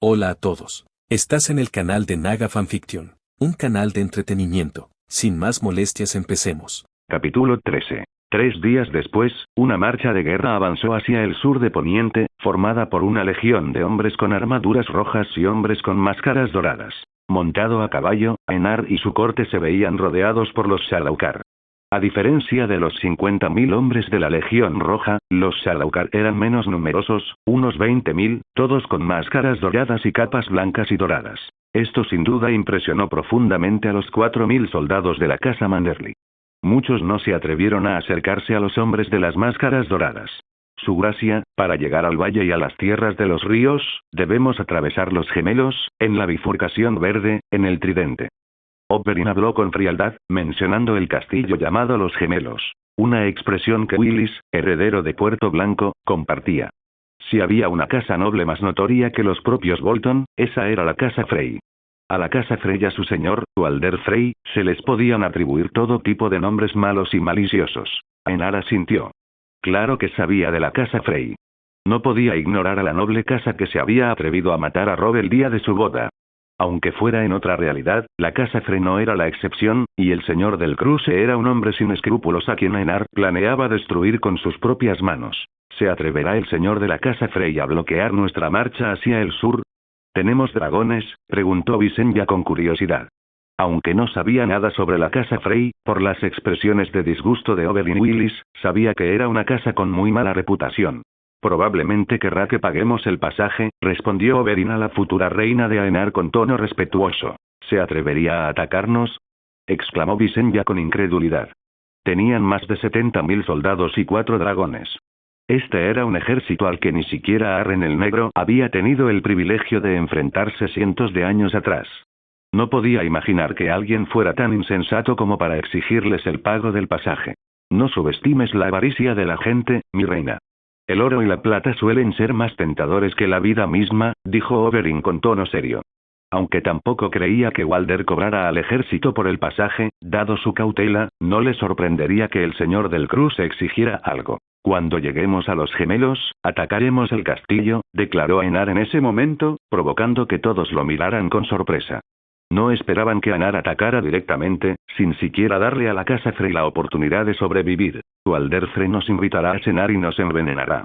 Hola a todos. Estás en el canal de Naga Fanfiction, un canal de entretenimiento. Sin más molestias, empecemos. Capítulo 13. 3 días después, una marcha de guerra avanzó hacia el sur de Poniente, formada por una legión de hombres con armaduras rojas y hombres con máscaras doradas. Montado a caballo, Aenar y su corte se veían rodeados por los Shadaukar. A diferencia de los 50.000 hombres de la Legión Roja, los Shadaukar eran menos numerosos, unos 20.000, todos con máscaras doradas y capas blancas y doradas. Esto sin duda impresionó profundamente a los 4.000 soldados de la casa Manderly. Muchos no se atrevieron a acercarse a los hombres de las máscaras doradas. Su gracia, para llegar al valle y a las tierras de los ríos, debemos atravesar los gemelos, en la bifurcación verde, en el tridente. Oberyn habló con frialdad, mencionando el castillo llamado Los Gemelos. Una expresión que Willis, heredero de Puerto Blanco, compartía. Si había una casa noble más notoria que los propios Bolton, esa era la casa Frey. A la casa Frey y a su señor, Walder Frey, se les podían atribuir todo tipo de nombres malos y maliciosos. Aenar asintió. Claro que sabía de la casa Frey. No podía ignorar a la noble casa que se había atrevido a matar a Robb el día de su boda. Aunque fuera en otra realidad, la casa Frey no era la excepción, y el señor del cruce era un hombre sin escrúpulos a quien Aenar planeaba destruir con sus propias manos. ¿Se atreverá el señor de la casa Frey a bloquear nuestra marcha hacia el sur? ¿Tenemos dragones?, preguntó Visenya con curiosidad. Aunque no sabía nada sobre la casa Frey, por las expresiones de disgusto de Oberyn Willis, sabía que era una casa con muy mala reputación. Probablemente querrá que paguemos el pasaje, respondió Oberyn a la futura reina de Aenar con tono respetuoso. ¿Se atrevería a atacarnos?, exclamó Visenya con incredulidad. Tenían más de 70.000 soldados y 4 dragones. Este era un ejército al que ni siquiera Arryn el Negro había tenido el privilegio de enfrentarse cientos de años atrás. No podía imaginar que alguien fuera tan insensato como para exigirles el pago del pasaje. No subestimes la avaricia de la gente, mi reina. El oro y la plata suelen ser más tentadores que la vida misma, dijo Oberyn con tono serio. Aunque tampoco creía que Walder cobrara al ejército por el pasaje, dado su cautela, no le sorprendería que el señor del cruce exigiera algo. Cuando lleguemos a los gemelos, atacaremos el castillo, declaró Aenar en ese momento, provocando que todos lo miraran con sorpresa. No esperaban que Aenar atacara directamente, sin siquiera darle a la casa Frey la oportunidad de sobrevivir. Walder Frey nos invitará a cenar y nos envenenará.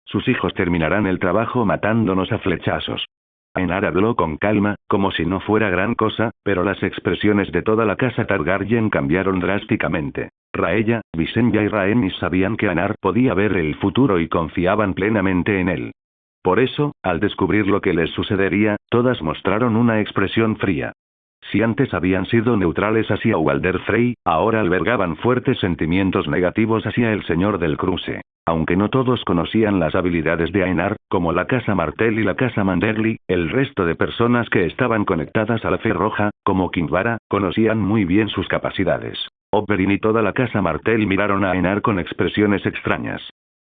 Sus hijos terminarán el trabajo matándonos a flechazos. Aenar habló con calma, como si no fuera gran cosa, pero las expresiones de toda la casa Targaryen cambiaron drásticamente. Raella, Visenya y Rhaenys sabían que Aenar podía ver el futuro y confiaban plenamente en él. Por eso, al descubrir lo que les sucedería, todas mostraron una expresión fría. Si antes habían sido neutrales hacia Walder Frey, ahora albergaban fuertes sentimientos negativos hacia el señor del cruce. Aunque no todos conocían las habilidades de Aenar, como la casa Martell y la casa Manderly, el resto de personas que estaban conectadas a la Fe Roja, como Kinvara, conocían muy bien sus capacidades. Oberyn y toda la casa Martell miraron a Aenar con expresiones extrañas.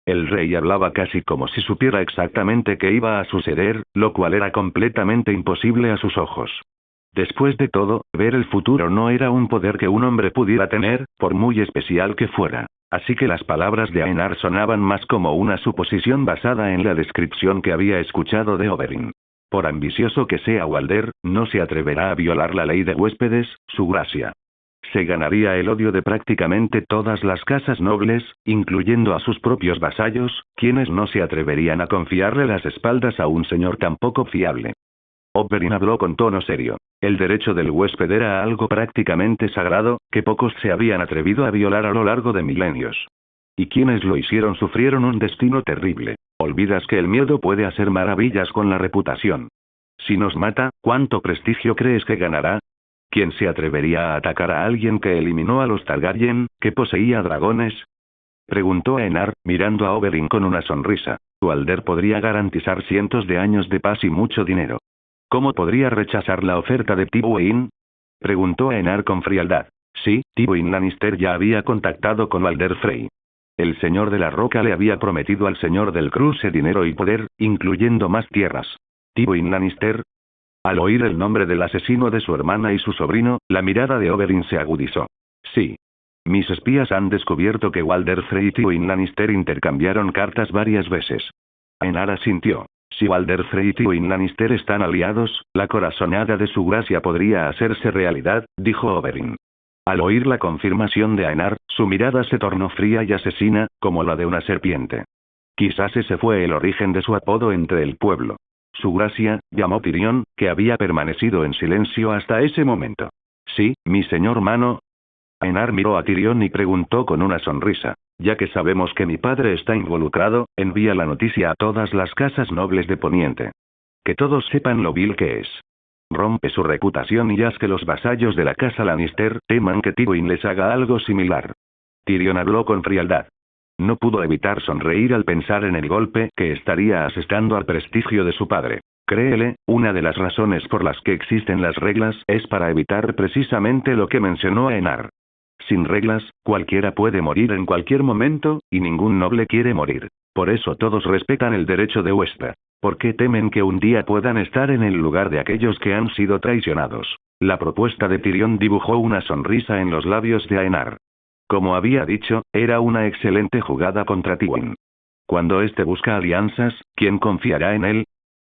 El rey hablaba casi como si supiera exactamente qué iba a suceder, lo cual era completamente imposible a sus ojos. Después de todo, ver el futuro no era un poder que un hombre pudiera tener, por muy especial que fuera. Así que las palabras de Aenar sonaban más como una suposición basada en la descripción que había escuchado de Oberyn. Por ambicioso que sea Walder, no se atreverá a violar la ley de huéspedes, su gracia. Se ganaría el odio de prácticamente todas las casas nobles, incluyendo a sus propios vasallos, quienes no se atreverían a confiarle las espaldas a un señor tan poco fiable. Oberyn habló con tono serio. El derecho del huésped era algo prácticamente sagrado, que pocos se habían atrevido a violar a lo largo de milenios. Y quienes lo hicieron sufrieron un destino terrible. Olvidas que el miedo puede hacer maravillas con la reputación. Si nos mata, ¿cuánto prestigio crees que ganará? ¿Quién se atrevería a atacar a alguien que eliminó a los Targaryen, que poseía dragones? Preguntó Aenar, mirando a Oberyn con una sonrisa. Walder podría garantizar cientos de años de paz y mucho dinero. ¿Cómo podría rechazar la oferta de Tywin?, preguntó Aenar con frialdad. Sí, Tywin Lannister ya había contactado con Walder Frey. El señor de la Roca le había prometido al señor del cruce dinero y poder, incluyendo más tierras. ¿Tywin Lannister? Al oír el nombre del asesino de su hermana y su sobrino, la mirada de Oberyn se agudizó. Sí. Mis espías han descubierto que Walder Frey y Tywin Lannister intercambiaron cartas varias veces. Aenar asintió. Si Walder Frey y Tywin Lannister están aliados, la corazonada de su gracia podría hacerse realidad, dijo Oberyn. Al oír la confirmación de Aenar, su mirada se tornó fría y asesina, como la de una serpiente. Quizás ese fue el origen de su apodo entre el pueblo. Su gracia, llamó Tyrion, que había permanecido en silencio hasta ese momento. Sí, mi señor Mano. Aenar miró a Tyrion y preguntó con una sonrisa. Ya que sabemos que mi padre está involucrado, envía la noticia a todas las casas nobles de Poniente. Que todos sepan lo vil que es. Rompe su reputación y haz que los vasallos de la casa Lannister teman que Tywin les haga algo similar. Tyrion habló con frialdad. No pudo evitar sonreír al pensar en el golpe que estaría asestando al prestigio de su padre. Créele, una de las razones por las que existen las reglas es para evitar precisamente lo que mencionó Aenar. Sin reglas, cualquiera puede morir en cualquier momento, y ningún noble quiere morir. Por eso todos respetan el derecho de huesta. Porque temen que un día puedan estar en el lugar de aquellos que han sido traicionados. La propuesta de Tyrion dibujó una sonrisa en los labios de Aenar. Como había dicho, era una excelente jugada contra Tywin. Cuando éste busca alianzas, ¿quién confiará en él?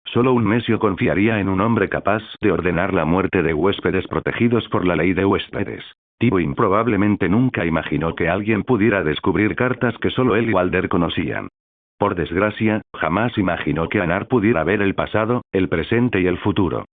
Solo un necio confiaría en un hombre capaz de ordenar la muerte de huéspedes protegidos por la ley de huéspedes. Tywin probablemente nunca imaginó que alguien pudiera descubrir cartas que solo él y Walder conocían. Por desgracia, jamás imaginó que Aenar pudiera ver el pasado, el presente y el futuro.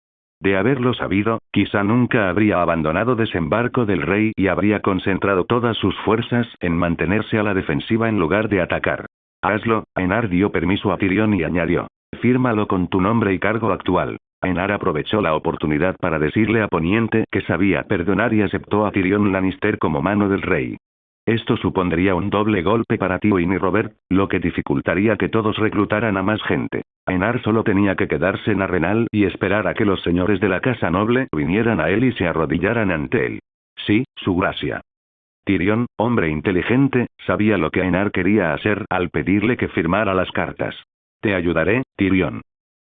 De haberlo sabido, quizá nunca habría abandonado Desembarco del Rey y habría concentrado todas sus fuerzas en mantenerse a la defensiva en lugar de atacar. Hazlo, Aenar dio permiso a Tyrion y añadió. Fírmalo con tu nombre y cargo actual. Aenar aprovechó la oportunidad para decirle a Poniente que sabía perdonar y aceptó a Tyrion Lannister como mano del rey. Esto supondría un doble golpe para Tywin y Robert, lo que dificultaría que todos reclutaran a más gente. Aenar solo tenía que quedarse en Arenal y esperar a que los señores de la casa noble vinieran a él y se arrodillaran ante él. Sí, su gracia. Tyrion, hombre inteligente, sabía lo que Aenar quería hacer al pedirle que firmara las cartas. Te ayudaré, Tyrion.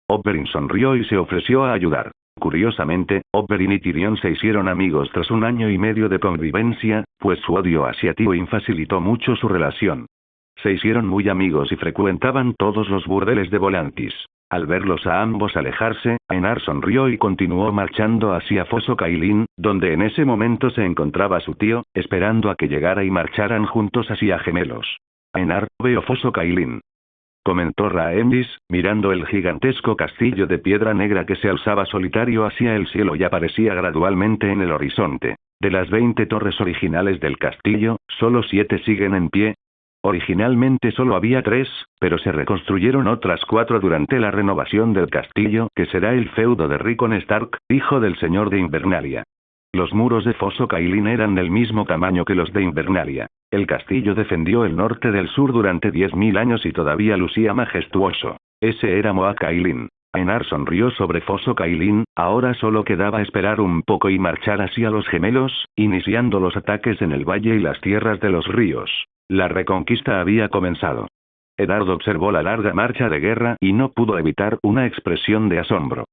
Oberyn sonrió y se ofreció a ayudar. Curiosamente, Oberyn y Tyrion se hicieron amigos tras 1 año y medio de convivencia, pues su odio hacia Tywin facilitó mucho su relación. Se hicieron muy amigos y frecuentaban todos los burdeles de Volantis. Al verlos a ambos alejarse, Aenar sonrió y continuó marchando hacia Fosso Cailin, donde en ese momento se encontraba su tío, esperando a que llegara y marcharan juntos hacia Gemelos. Aenar, veo Fosso Cailin. Comentó Rhaenys, mirando el gigantesco castillo de piedra negra que se alzaba solitario hacia el cielo y aparecía gradualmente en el horizonte. De las 20 torres originales del castillo, solo 7 siguen en pie. Originalmente solo había 3, pero se reconstruyeron otras 4 durante la renovación del castillo, que será el feudo de Rickon Stark, hijo del señor de Invernalia. Los muros de Fosso Cailin eran del mismo tamaño que los de Invernalia. El castillo defendió el norte del sur durante 10.000 años y todavía lucía majestuoso. Ese era Moat Cailin. Aenar sonrió sobre Fosso Cailin, ahora solo quedaba esperar un poco y marchar hacia los Gemelos, iniciando los ataques en el valle y las tierras de los ríos. La reconquista había comenzado. Eddard observó la larga marcha de guerra y no pudo evitar una expresión de asombro.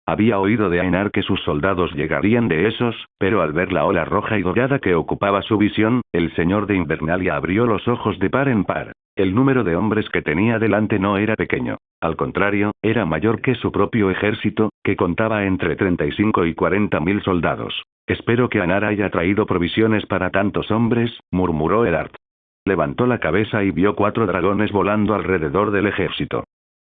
Había oído de Aenar que sus soldados llegarían de Essos, pero al ver la ola roja y dorada que ocupaba su visión, el señor de Invernalia abrió los ojos de par en par. El número de hombres que tenía delante no era pequeño. Al contrario, era mayor que su propio ejército, que contaba entre 35 y 40.000 soldados. Espero que Aenar haya traído provisiones para tantos hombres, murmuró Eddard. Levantó la cabeza y vio 4 dragones volando alrededor del ejército.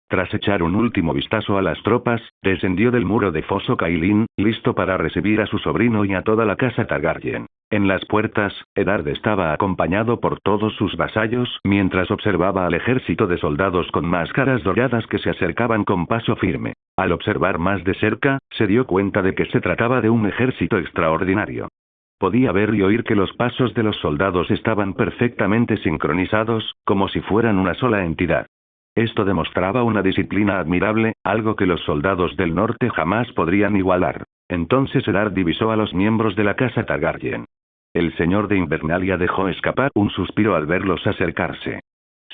Tras echar un último vistazo a las tropas, descendió del muro de Fosso Cailin, listo para recibir a su sobrino y a toda la casa Targaryen. En las puertas, Eddard estaba acompañado por todos sus vasallos mientras observaba al ejército de soldados con máscaras doradas que se acercaban con paso firme. Al observar más de cerca, se dio cuenta de que se trataba de un ejército extraordinario. Podía ver y oír que los pasos de los soldados estaban perfectamente sincronizados, como si fueran una sola entidad. Esto demostraba una disciplina admirable, algo que los soldados del norte jamás podrían igualar. Entonces Eddard divisó a los miembros de la casa Targaryen. El señor de Invernalia dejó escapar un suspiro al verlos acercarse.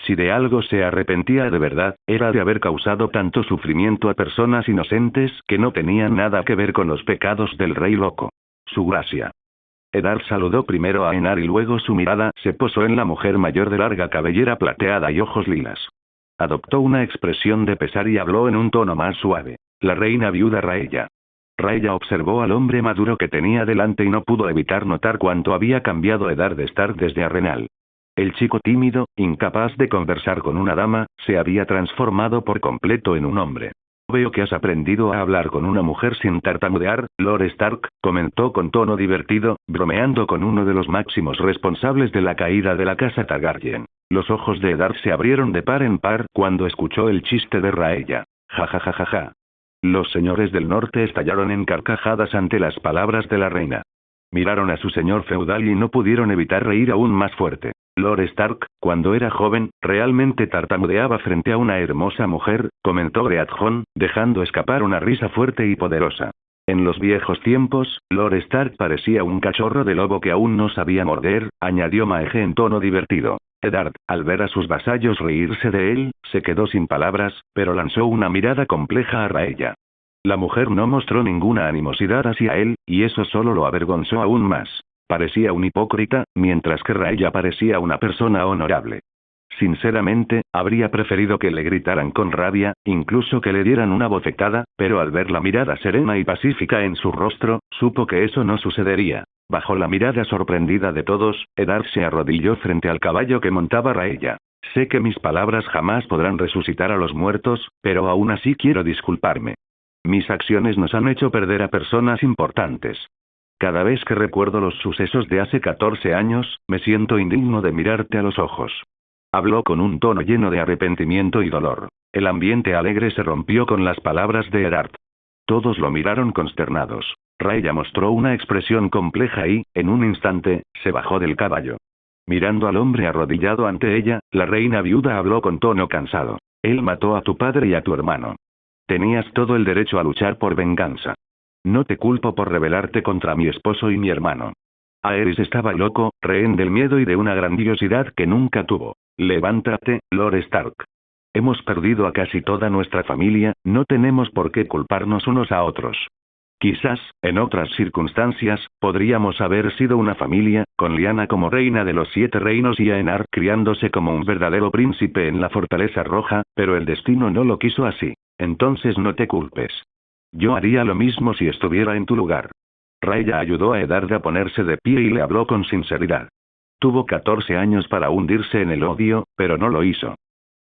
Si de algo se arrepentía de verdad, era de haber causado tanto sufrimiento a personas inocentes que no tenían nada que ver con los pecados del rey loco. Su gracia. Eddard saludó primero a Aenar y luego su mirada se posó en la mujer mayor de larga cabellera plateada y ojos lilas. adoptó una expresión de pesar y habló en un tono más suave. La reina viuda Raella. Raella observó al hombre maduro que tenía delante y no pudo evitar notar cuánto había cambiado Eddard Stark desde Arenal. El chico tímido, incapaz de conversar con una dama, se había transformado por completo en un hombre. Veo que has aprendido a hablar con una mujer sin tartamudear, Lord Stark, comentó con tono divertido, bromeando con uno de los máximos responsables de la caída de la casa Targaryen. Los ojos de Eddard se abrieron de par en par cuando escuchó el chiste de Raella. Ja ja ja ja ja. Los señores del norte estallaron en carcajadas ante las palabras de la reina. Miraron a su señor feudal y no pudieron evitar reír aún más fuerte. Lord Stark, cuando era joven, realmente tartamudeaba frente a una hermosa mujer, comentó Greatjon, dejando escapar una risa fuerte y poderosa. En los viejos tiempos, Lord Stark parecía un cachorro de lobo que aún no sabía morder, añadió Maege en tono divertido. Eddard, al ver a sus vasallos reírse de él, se quedó sin palabras, pero lanzó una mirada compleja a Raella. La mujer no mostró ninguna animosidad hacia él, y eso solo lo avergonzó aún más. Parecía un hipócrita, mientras que Raella parecía una persona honorable. Sinceramente, habría preferido que le gritaran con rabia, incluso que le dieran una bofetada, pero al ver la mirada serena y pacífica en su rostro, supo que eso no sucedería. Bajo la mirada sorprendida de todos, Eddard se arrodilló frente al caballo que montaba Raella. Sé que mis palabras jamás podrán resucitar a los muertos, pero aún así quiero disculparme. Mis acciones nos han hecho perder a personas importantes. Cada vez que recuerdo los sucesos de hace 14 años, me siento indigno de mirarte a los ojos. Habló con un tono lleno de arrepentimiento y dolor. El ambiente alegre se rompió con las palabras de Eddard. Todos lo miraron consternados. Raella mostró una expresión compleja y, en un instante, se bajó del caballo. Mirando al hombre arrodillado ante ella, la reina viuda habló con tono cansado. Él mató a tu padre y a tu hermano. Tenías todo el derecho a luchar por venganza. No te culpo por rebelarte contra mi esposo y mi hermano. Aerys estaba loco, rehén del miedo y de una grandiosidad que nunca tuvo. Levántate, Lord Stark. Hemos perdido a casi toda nuestra familia, no tenemos por qué culparnos unos a otros. Quizás, en otras circunstancias, podríamos haber sido una familia, con Lyanna como reina de los 7 reinos y Aenar criándose como un verdadero príncipe en la Fortaleza Roja, pero el destino no lo quiso así. Entonces no te culpes. Yo haría lo mismo si estuviera en tu lugar. Raella ayudó a Eddard a ponerse de pie y le habló con sinceridad. Tuvo 14 años para hundirse en el odio, pero no lo hizo.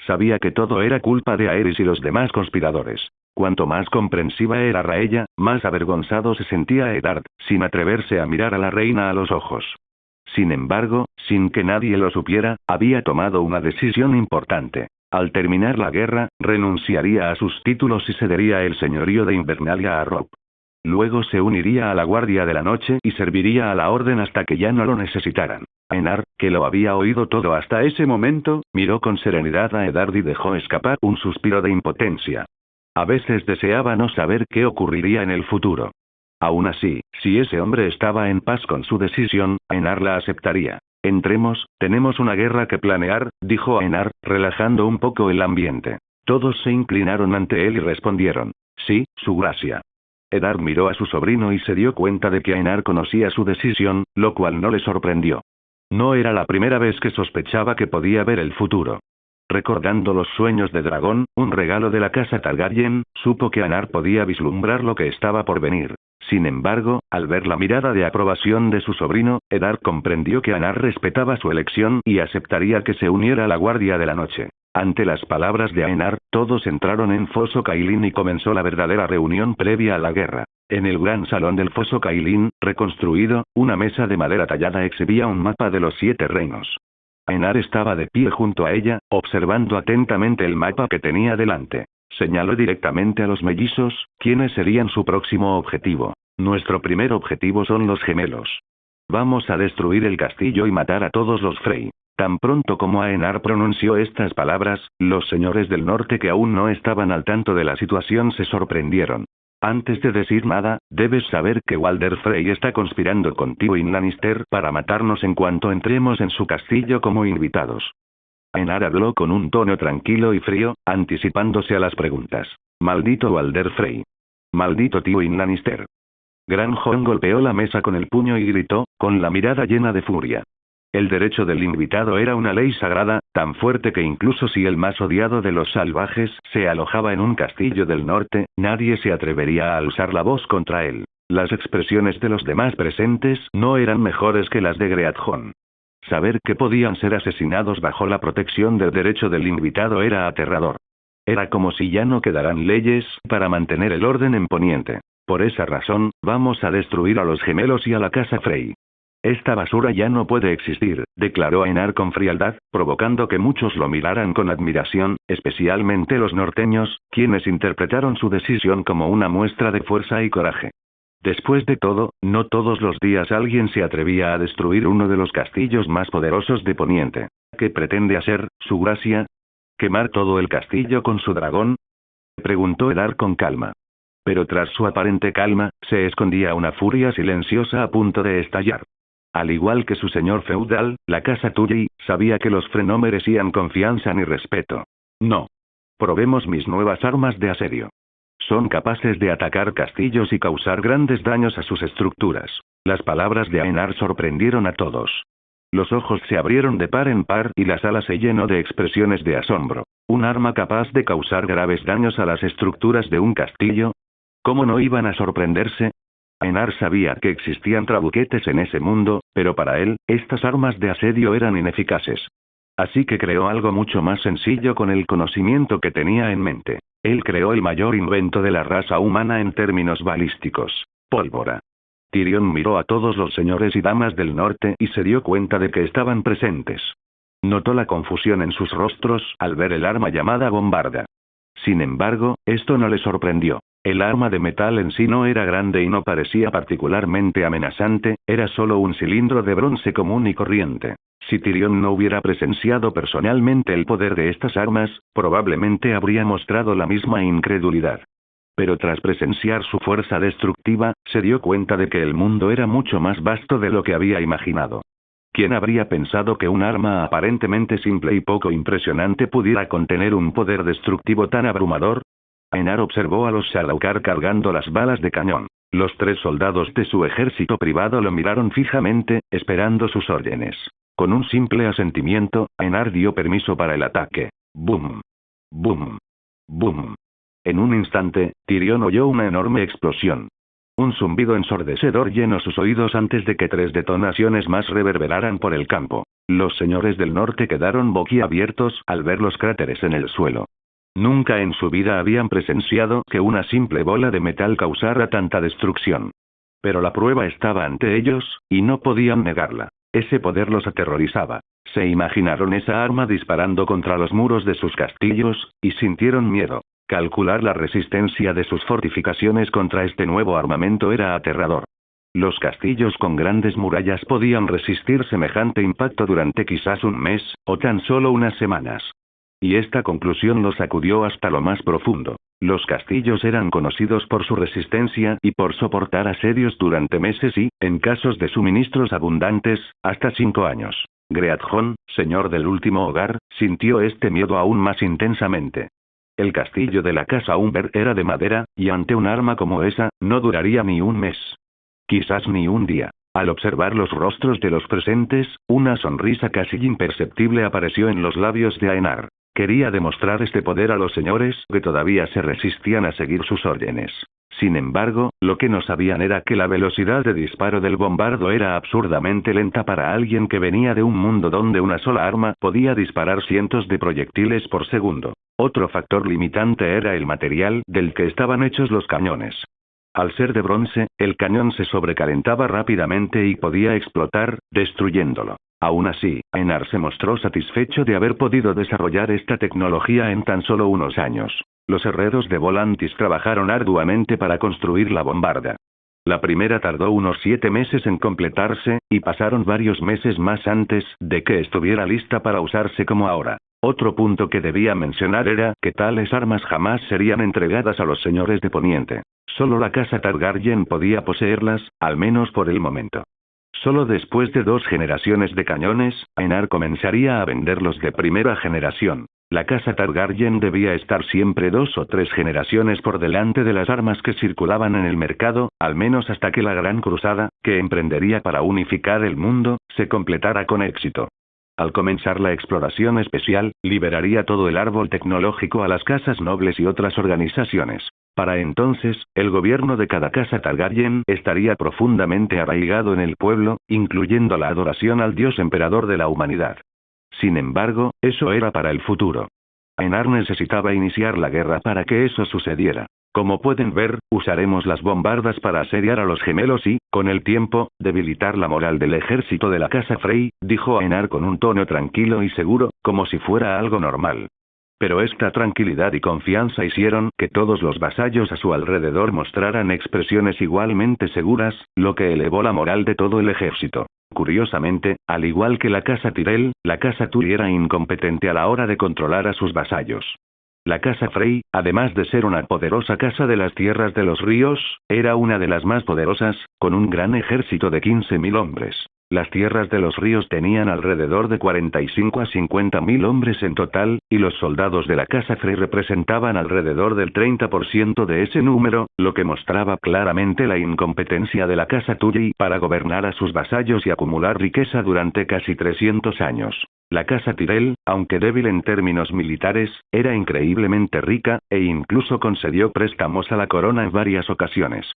Sabía que todo era culpa de Aerys y los demás conspiradores. Cuanto más comprensiva era Raella, más avergonzado se sentía Eddard, sin atreverse a mirar a la reina a los ojos. Sin embargo, sin que nadie lo supiera, había tomado una decisión importante. Al terminar la guerra, renunciaría a sus títulos y cedería el señorío de Invernalia a Robb. Luego se uniría a la Guardia de la Noche y serviría a la Orden hasta que ya no lo necesitaran. Aenar, que lo había oído todo hasta ese momento, miró con serenidad a Eddard y dejó escapar un suspiro de impotencia. A veces deseaba no saber qué ocurriría en el futuro. Aún así, si ese hombre estaba en paz con su decisión, Aenar la aceptaría. Entremos, tenemos una guerra que planear, dijo Aenar, relajando un poco el ambiente. Todos se inclinaron ante él y respondieron. Sí, su gracia. Eddard miró a su sobrino y se dio cuenta de que Aenar conocía su decisión, lo cual no le sorprendió. No era la primera vez que sospechaba que podía ver el futuro. Recordando los sueños de dragón, un regalo de la casa Targaryen, supo que Aenar podía vislumbrar lo que estaba por venir. Sin embargo, al ver la mirada de aprobación de su sobrino, Eddard comprendió que Aenar respetaba su elección y aceptaría que se uniera a la Guardia de la Noche. Ante las palabras de Aenar, todos entraron en Foso Cailín y comenzó la verdadera reunión previa a la guerra. En el gran salón del Foso Cailín, reconstruido, una mesa de madera tallada exhibía un mapa de los 7 reinos. Aenar estaba de pie junto a ella, observando atentamente el mapa que tenía delante. Señaló directamente a los mellizos, quienes serían su próximo objetivo. Nuestro primer objetivo son los gemelos. Vamos a destruir el castillo y matar a todos los Frey. Tan pronto como Aenar pronunció estas palabras, los señores del norte que aún no estaban al tanto de la situación se sorprendieron. Antes de decir nada, debes saber que Walder Frey está conspirando con Tywin Lannister para matarnos en cuanto entremos en su castillo como invitados. Aenar habló con un tono tranquilo y frío, anticipándose a las preguntas. Maldito Walder Frey. Maldito Tywin Lannister. Gran Jon golpeó la mesa con el puño y gritó, con la mirada llena de furia. El derecho del invitado era una ley sagrada, tan fuerte que incluso si el más odiado de los salvajes se alojaba en un castillo del norte, nadie se atrevería a alzar la voz contra él. Las expresiones de los demás presentes no eran mejores que las de Greathon. Saber que podían ser asesinados bajo la protección del derecho del invitado era aterrador. Era como si ya no quedaran leyes para mantener el orden en Poniente. Por esa razón, vamos a destruir a los gemelos y a la casa Frey. Esta basura ya no puede existir, declaró Aenar con frialdad, provocando que muchos lo miraran con admiración, especialmente los norteños, quienes interpretaron su decisión como una muestra de fuerza y coraje. Después de todo, no todos los días alguien se atrevía a destruir uno de los castillos más poderosos de Poniente. ¿Qué pretende hacer, su gracia? ¿Quemar todo el castillo con su dragón? Preguntó Eddard con calma. Pero tras su aparente calma, se escondía una furia silenciosa a punto de estallar. Al igual que su señor feudal, la casa Tully, sabía que los Frey no merecían confianza ni respeto. No. Probemos mis nuevas armas de asedio. Son capaces de atacar castillos y causar grandes daños a sus estructuras. Las palabras de Aenar sorprendieron a todos. Los ojos se abrieron de par en par y la sala se llenó de expresiones de asombro. ¿Un arma capaz de causar graves daños a las estructuras de un castillo? ¿Cómo no iban a sorprenderse? Aenar sabía que existían trabuquetes en ese mundo, pero para él, estas armas de asedio eran ineficaces. Así que creó algo mucho más sencillo con el conocimiento que tenía en mente. Él creó el mayor invento de la raza humana en términos balísticos: pólvora. Tyrion miró a todos los señores y damas del norte y se dio cuenta de que estaban presentes. Notó la confusión en sus rostros al ver el arma llamada bombarda. Sin embargo, esto no le sorprendió. El arma de metal en sí no era grande y no parecía particularmente amenazante, era solo un cilindro de bronce común y corriente. Si Tyrion no hubiera presenciado personalmente el poder de estas armas, probablemente habría mostrado la misma incredulidad. Pero tras presenciar su fuerza destructiva, se dio cuenta de que el mundo era mucho más vasto de lo que había imaginado. ¿Quién habría pensado que un arma aparentemente simple y poco impresionante pudiera contener un poder destructivo tan abrumador? Aenar observó a los Shalaukar cargando las balas de cañón. Los 3 soldados de su ejército privado lo miraron fijamente, esperando sus órdenes. Con un simple asentimiento, Aenar dio permiso para el ataque. ¡Bum! ¡Bum! ¡Bum! En un instante, Tyrion oyó una enorme explosión. Un zumbido ensordecedor llenó sus oídos antes de que 3 detonaciones más reverberaran por el campo. Los señores del norte quedaron boquiabiertos al ver los cráteres en el suelo. Nunca en su vida habían presenciado que una simple bola de metal causara tanta destrucción. Pero la prueba estaba ante ellos, y no podían negarla. Ese poder los aterrorizaba. Se imaginaron esa arma disparando contra los muros de sus castillos, y sintieron miedo. Calcular la resistencia de sus fortificaciones contra este nuevo armamento era aterrador. Los castillos con grandes murallas podían resistir semejante impacto durante quizás un mes, o tan solo unas semanas. Y esta conclusión los sacudió hasta lo más profundo. Los castillos eran conocidos por su resistencia y por soportar asedios durante meses y, en casos de suministros abundantes, hasta 5 años. Greathon, señor del último hogar, sintió este miedo aún más intensamente. El castillo de la casa Umber era de madera, y ante un arma como esa, no duraría ni un mes. Quizás ni un día. Al observar los rostros de los presentes, una sonrisa casi imperceptible apareció en los labios de Aenar. Quería demostrar este poder a los señores que todavía se resistían a seguir sus órdenes. Sin embargo, lo que no sabían era que la velocidad de disparo del bombardo era absurdamente lenta para alguien que venía de un mundo donde una sola arma podía disparar cientos de proyectiles por segundo. Otro factor limitante era el material del que estaban hechos los cañones. Al ser de bronce, el cañón se sobrecalentaba rápidamente y podía explotar, destruyéndolo. Aún así, Aenar se mostró satisfecho de haber podido desarrollar esta tecnología en tan solo unos años. Los herreros de Volantis trabajaron arduamente para construir la bombarda. La primera tardó unos 7 meses en completarse, y pasaron varios meses más antes de que estuviera lista para usarse como ahora. Otro punto que debía mencionar era que tales armas jamás serían entregadas a los señores de Poniente. Solo la casa Targaryen podía poseerlas, al menos por el momento. Solo después de 2 generaciones de cañones, Aenar comenzaría a venderlos de primera generación. La casa Targaryen debía estar siempre 2 o 3 generaciones por delante de las armas que circulaban en el mercado, al menos hasta que la gran cruzada, que emprendería para unificar el mundo, se completara con éxito. Al comenzar la exploración especial, liberaría todo el árbol tecnológico a las casas nobles y otras organizaciones. Para entonces, el gobierno de cada casa Targaryen estaría profundamente arraigado en el pueblo, incluyendo la adoración al dios emperador de la humanidad. Sin embargo, eso era para el futuro. Aenar necesitaba iniciar la guerra para que eso sucediera. Como pueden ver, usaremos las bombardas para asediar a los gemelos y, con el tiempo, debilitar la moral del ejército de la casa Frey, dijo Aenar con un tono tranquilo y seguro, como si fuera algo normal. Pero esta tranquilidad y confianza hicieron que todos los vasallos a su alrededor mostraran expresiones igualmente seguras, lo que elevó la moral de todo el ejército. Curiosamente, al igual que la casa Tyrell, la casa Tully era incompetente a la hora de controlar a sus vasallos. La casa Frey, además de ser una poderosa casa de las tierras de los ríos, era una de las más poderosas, con un gran ejército de 15.000 hombres. Las tierras de los ríos tenían alrededor de 45 a 50.000 hombres en total, y los soldados de la casa Frey representaban alrededor del 30% de ese número, lo que mostraba claramente la incompetencia de la casa Tully para gobernar a sus vasallos y acumular riqueza durante casi 300 años. La casa Tyrell, aunque débil en términos militares, era increíblemente rica, e incluso concedió préstamos a la corona en varias ocasiones.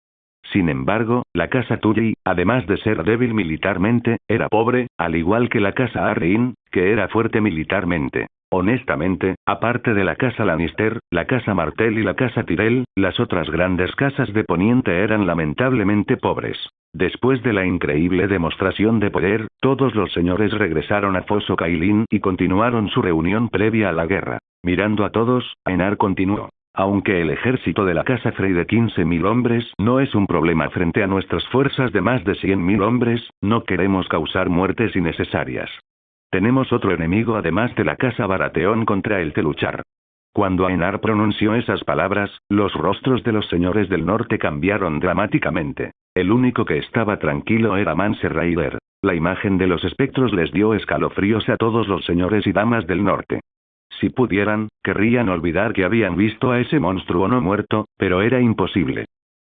Sin embargo, la casa Tully, además de ser débil militarmente, era pobre, al igual que la casa Arryn, que era fuerte militarmente. Honestamente, aparte de la casa Lannister, la casa Martell y la casa Tyrell, las otras grandes casas de Poniente eran lamentablemente pobres. Después de la increíble demostración de poder, todos los señores regresaron a Fosso Cailin y continuaron su reunión previa a la guerra. Mirando a todos, Aenar continuó. Aunque el ejército de la casa Frey de 15.000 hombres no es un problema frente a nuestras fuerzas de más de 100.000 hombres, no queremos causar muertes innecesarias. Tenemos otro enemigo además de la casa Baratheon contra el que luchar. Cuando Aenar pronunció esas palabras, los rostros de los señores del norte cambiaron dramáticamente. El único que estaba tranquilo era Mance Rayder. La imagen de los espectros les dio escalofríos a todos los señores y damas del norte. Si pudieran, querrían olvidar que habían visto a ese monstruo no muerto, pero era imposible.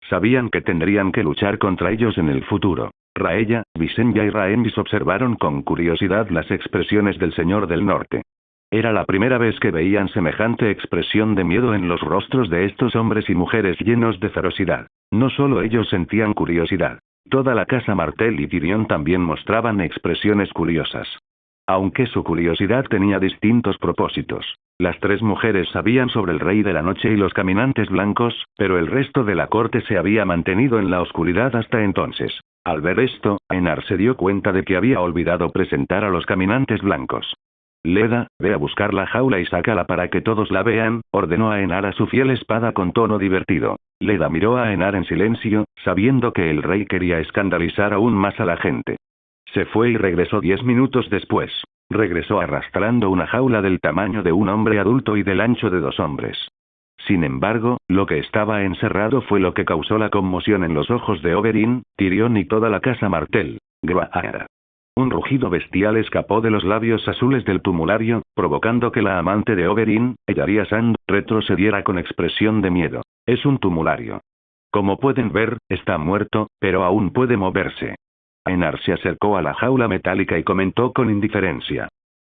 Sabían que tendrían que luchar contra ellos en el futuro. Raella, Visenya y Rhaenys observaron con curiosidad las expresiones del Señor del Norte. Era la primera vez que veían semejante expresión de miedo en los rostros de estos hombres y mujeres llenos de ferocidad. No solo ellos sentían curiosidad. Toda la casa Martell y Tyrion también mostraban expresiones curiosas. Aunque su curiosidad tenía distintos propósitos. Las tres mujeres sabían sobre el Rey de la Noche y los caminantes blancos, pero el resto de la corte se había mantenido en la oscuridad hasta entonces. Al ver esto, Aenar se dio cuenta de que había olvidado presentar a los caminantes blancos. Leda, ve a buscar la jaula y sácala para que todos la vean, ordenó Aenar a su fiel espada con tono divertido. Leda miró a Aenar en silencio, sabiendo que el rey quería escandalizar aún más a la gente. Se fue y regresó 10 minutos después. Regresó arrastrando una jaula del tamaño de un hombre adulto y del ancho de 2 hombres. Sin embargo, lo que estaba encerrado fue lo que causó la conmoción en los ojos de Oberyn, Tyrion y toda la casa Martell. Gruaara. Un rugido bestial escapó de los labios azules del tumulario, provocando que la amante de Oberyn, Ellaria Sand, retrocediera con expresión de miedo. Es un tumulario. Como pueden ver, está muerto, pero aún puede moverse. Aenar se acercó a la jaula metálica y comentó con indiferencia.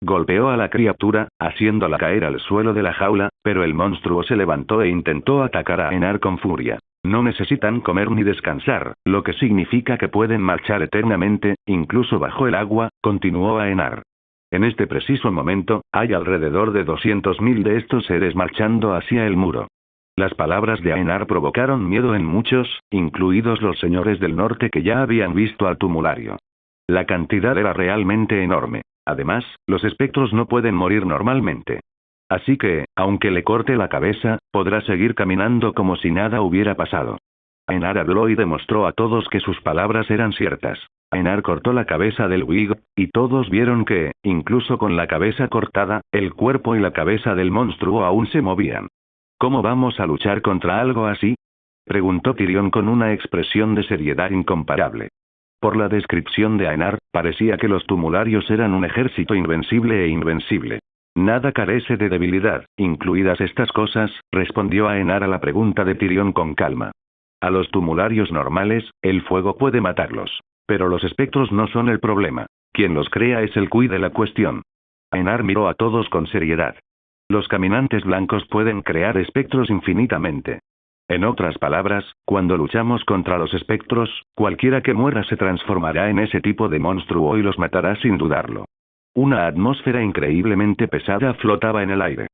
Golpeó a la criatura, haciéndola caer al suelo de la jaula, pero el monstruo se levantó e intentó atacar a Aenar con furia. No necesitan comer ni descansar, lo que significa que pueden marchar eternamente, incluso bajo el agua, continuó Aenar. En este preciso momento, hay alrededor de 200.000 de estos seres marchando hacia el muro. Las palabras de Aenar provocaron miedo en muchos, incluidos los señores del norte que ya habían visto al tumulario. La cantidad era realmente enorme. Además, los espectros no pueden morir normalmente. Así que, aunque le corte la cabeza, podrá seguir caminando como si nada hubiera pasado. Aenar habló y demostró a todos que sus palabras eran ciertas. Aenar cortó la cabeza del Whig, y todos vieron que, incluso con la cabeza cortada, el cuerpo y la cabeza del monstruo aún se movían. ¿Cómo vamos a luchar contra algo así?, preguntó Tyrion con una expresión de seriedad incomparable. Por la descripción de Aenar, parecía que los tumularios eran un ejército invencible e invencible. Nada carece de debilidad, incluidas estas cosas, respondió Aenar a la pregunta de Tyrion con calma. A los tumularios normales, el fuego puede matarlos. Pero los espectros no son el problema. Quien los crea es el quid de la cuestión. Aenar miró a todos con seriedad. Los caminantes blancos pueden crear espectros infinitamente. En otras palabras, cuando luchamos contra los espectros, cualquiera que muera se transformará en ese tipo de monstruo y los matará sin dudarlo. Una atmósfera increíblemente pesada flotaba en el aire.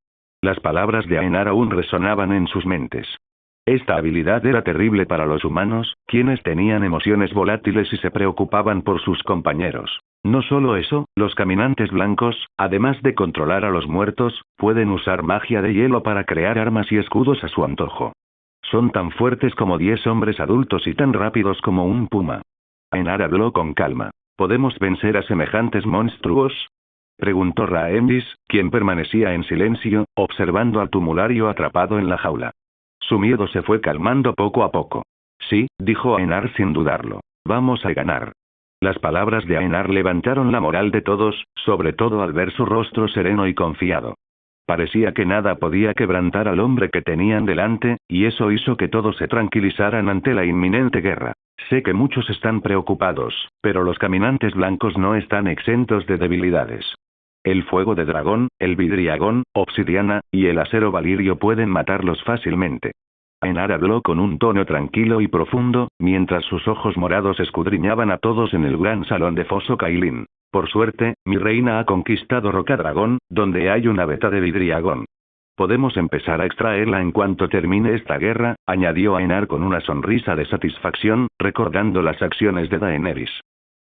Las palabras de Aenar aún resonaban en sus mentes. Esta habilidad era terrible para los humanos, quienes tenían emociones volátiles y se preocupaban por sus compañeros. No solo eso, los caminantes blancos, además de controlar a los muertos, pueden usar magia de hielo para crear armas y escudos a su antojo. Son tan fuertes como 10 hombres adultos y tan rápidos como un puma. Aenar habló con calma. ¿Podemos vencer a semejantes monstruos? Preguntó Raemis, quien permanecía en silencio, observando al tumulario atrapado en la jaula. Su miedo se fue calmando poco a poco. Sí, dijo Aenar sin dudarlo. Vamos a ganar. Las palabras de Aenar levantaron la moral de todos, sobre todo al ver su rostro sereno y confiado. Parecía que nada podía quebrantar al hombre que tenían delante, y eso hizo que todos se tranquilizaran ante la inminente guerra. Sé que muchos están preocupados, pero los caminantes blancos no están exentos de debilidades. El fuego de dragón, el vidriagón, obsidiana, y el acero valirio pueden matarlos fácilmente. Aenar habló con un tono tranquilo y profundo, mientras sus ojos morados escudriñaban a todos en el gran salón de Foso Cailín. Por suerte, mi reina ha conquistado Rocadragón, donde hay una veta de vidriagón. Podemos empezar a extraerla en cuanto termine esta guerra, añadió Aenar con una sonrisa de satisfacción, recordando las acciones de Daenerys.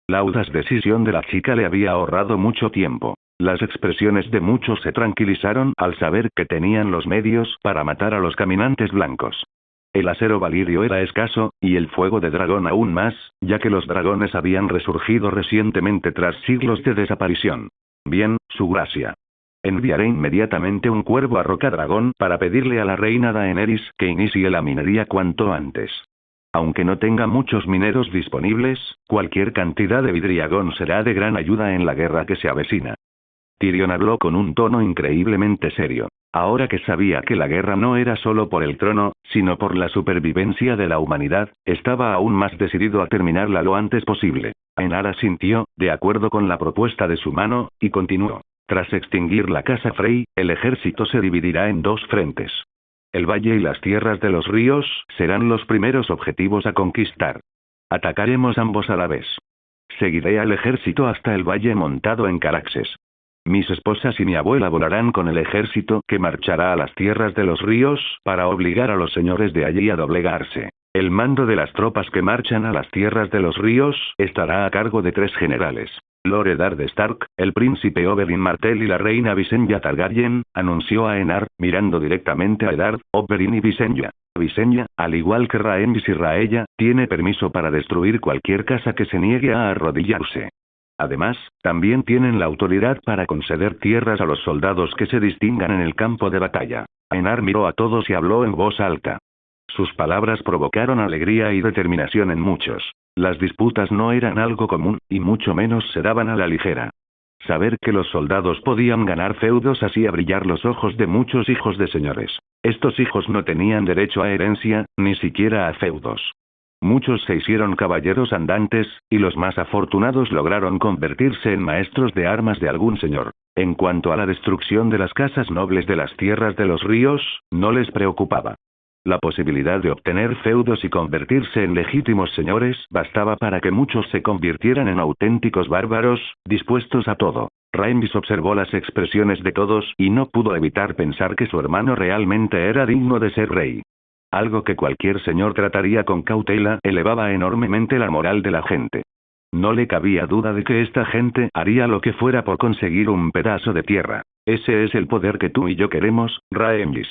La audaz decisión de la chica le había ahorrado mucho tiempo. Las expresiones de muchos se tranquilizaron al saber que tenían los medios para matar a los caminantes blancos. El acero valirio era escaso, y el fuego de dragón aún más, ya que los dragones habían resurgido recientemente tras siglos de desaparición. Bien, su gracia. Enviaré inmediatamente un cuervo a Rocadragón para pedirle a la reina Daenerys que inicie la minería cuanto antes. Aunque no tenga muchos mineros disponibles, cualquier cantidad de vidriagón será de gran ayuda en la guerra que se avecina. Tyrion habló con un tono increíblemente serio. Ahora que sabía que la guerra no era solo por el trono, sino por la supervivencia de la humanidad, estaba aún más decidido a terminarla lo antes posible. Aenar asintió, de acuerdo con la propuesta de su mano, y continuó. Tras extinguir la casa Frey, el ejército se dividirá en 2 frentes. El valle y las tierras de los ríos serán los primeros objetivos a conquistar. Atacaremos ambos a la vez. Seguiré al ejército hasta el valle montado en Caraxes. Mis esposas y mi abuela volarán con el ejército que marchará a las tierras de los ríos, para obligar a los señores de allí a doblegarse. El mando de las tropas que marchan a las tierras de los ríos estará a cargo de 3 generales. Lord Eddard Stark, el príncipe Oberyn Martell y la reina Visenya Targaryen, anunció Aenar, mirando directamente a Eddard, Oberyn y Visenya. Visenya, al igual que Rhaenys y Rhaella, tiene permiso para destruir cualquier casa que se niegue a arrodillarse. Además, también tienen la autoridad para conceder tierras a los soldados que se distingan en el campo de batalla. Aenar miró a todos y habló en voz alta. Sus palabras provocaron alegría y determinación en muchos. Las disputas no eran algo común, y mucho menos se daban a la ligera. Saber que los soldados podían ganar feudos hacía brillar los ojos de muchos hijos de señores. Estos hijos no tenían derecho a herencia, ni siquiera a feudos. Muchos se hicieron caballeros andantes, y los más afortunados lograron convertirse en maestros de armas de algún señor. En cuanto a la destrucción de las casas nobles de las tierras de los ríos, no les preocupaba. La posibilidad de obtener feudos y convertirse en legítimos señores bastaba para que muchos se convirtieran en auténticos bárbaros, dispuestos a todo. Rhaenys observó las expresiones de todos y no pudo evitar pensar que su hermano realmente era digno de ser rey. Algo que cualquier señor trataría con cautela elevaba enormemente la moral de la gente. No le cabía duda de que esta gente haría lo que fuera por conseguir un pedazo de tierra. Ese es el poder que tú y yo queremos, Rhaenys.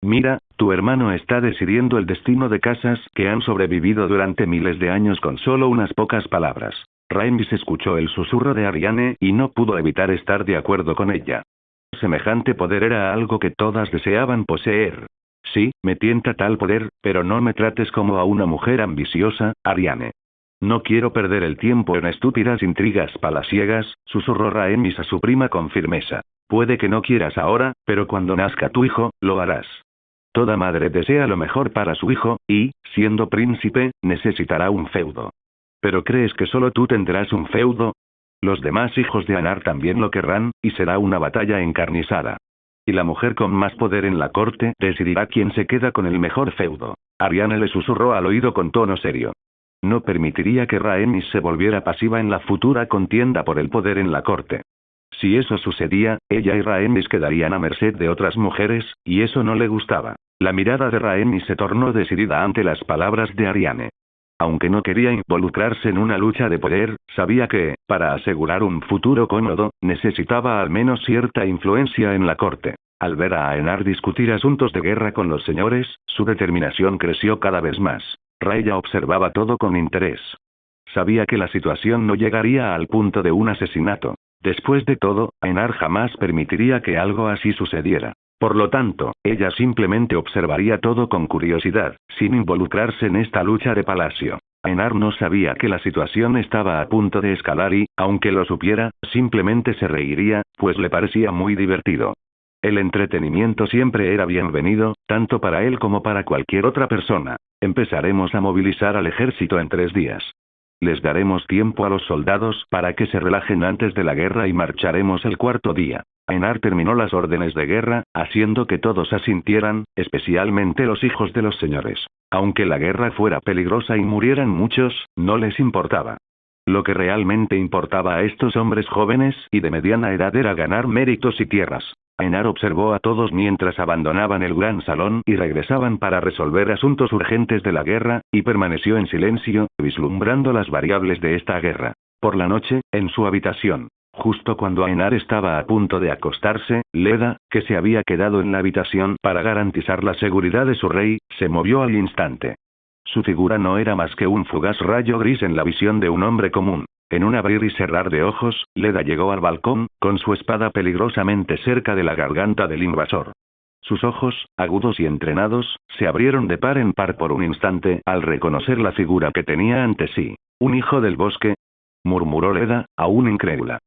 Mira, tu hermano está decidiendo el destino de casas que han sobrevivido durante miles de años con solo unas pocas palabras. Rhaenys escuchó el susurro de Arianne y no pudo evitar estar de acuerdo con ella. Semejante poder era algo que todas deseaban poseer. Sí, me tienta tal poder, pero no me trates como a una mujer ambiciosa, Arianne. No quiero perder el tiempo en estúpidas intrigas palaciegas, susurró Rhaenys a su prima con firmeza. Puede que no quieras ahora, pero cuando nazca tu hijo, lo harás. Toda madre desea lo mejor para su hijo, y, siendo príncipe, necesitará un feudo. ¿Pero crees que solo tú tendrás un feudo? Los demás hijos de Anar también lo querrán, y será una batalla encarnizada. Y la mujer con más poder en la corte decidirá quién se queda con el mejor feudo. Ariane le susurró al oído con tono serio. No permitiría que Rhaenys se volviera pasiva en la futura contienda por el poder en la corte. Si eso sucedía, ella y Rhaenys quedarían a merced de otras mujeres, y eso no le gustaba. La mirada de Rhaenys se tornó decidida ante las palabras de Ariane. Aunque no quería involucrarse en una lucha de poder, sabía que, para asegurar un futuro cómodo, necesitaba al menos cierta influencia en la corte. Al ver a Aenar discutir asuntos de guerra con los señores, su determinación creció cada vez más. Rhaella observaba todo con interés. Sabía que la situación no llegaría al punto de un asesinato. Después de todo, Aenar jamás permitiría que algo así sucediera. Por lo tanto, ella simplemente observaría todo con curiosidad, sin involucrarse en esta lucha de palacio. Aenar no sabía que la situación estaba a punto de escalar y, aunque lo supiera, simplemente se reiría, pues le parecía muy divertido. El entretenimiento siempre era bienvenido, tanto para él como para cualquier otra persona. Empezaremos a movilizar al ejército en 3 días. Les daremos tiempo a los soldados para que se relajen antes de la guerra y marcharemos el 4.º día. Aenar terminó las órdenes de guerra, haciendo que todos asintieran, especialmente los hijos de los señores. Aunque la guerra fuera peligrosa y murieran muchos, no les importaba. Lo que realmente importaba a estos hombres jóvenes y de mediana edad era ganar méritos y tierras. Aenar observó a todos mientras abandonaban el gran salón y regresaban para resolver asuntos urgentes de la guerra, y permaneció en silencio, vislumbrando las variables de esta guerra. Por la noche, en su habitación. Justo cuando Aenar estaba a punto de acostarse, Leda, que se había quedado en la habitación para garantizar la seguridad de su rey, se movió al instante. Su figura no era más que un fugaz rayo gris en la visión de un hombre común. En un abrir y cerrar de ojos, Leda llegó al balcón, con su espada peligrosamente cerca de la garganta del invasor. Sus ojos, agudos y entrenados, se abrieron de par en par por un instante al reconocer la figura que tenía ante sí. «¿Un hijo del bosque?», murmuró Leda, aún incrédula.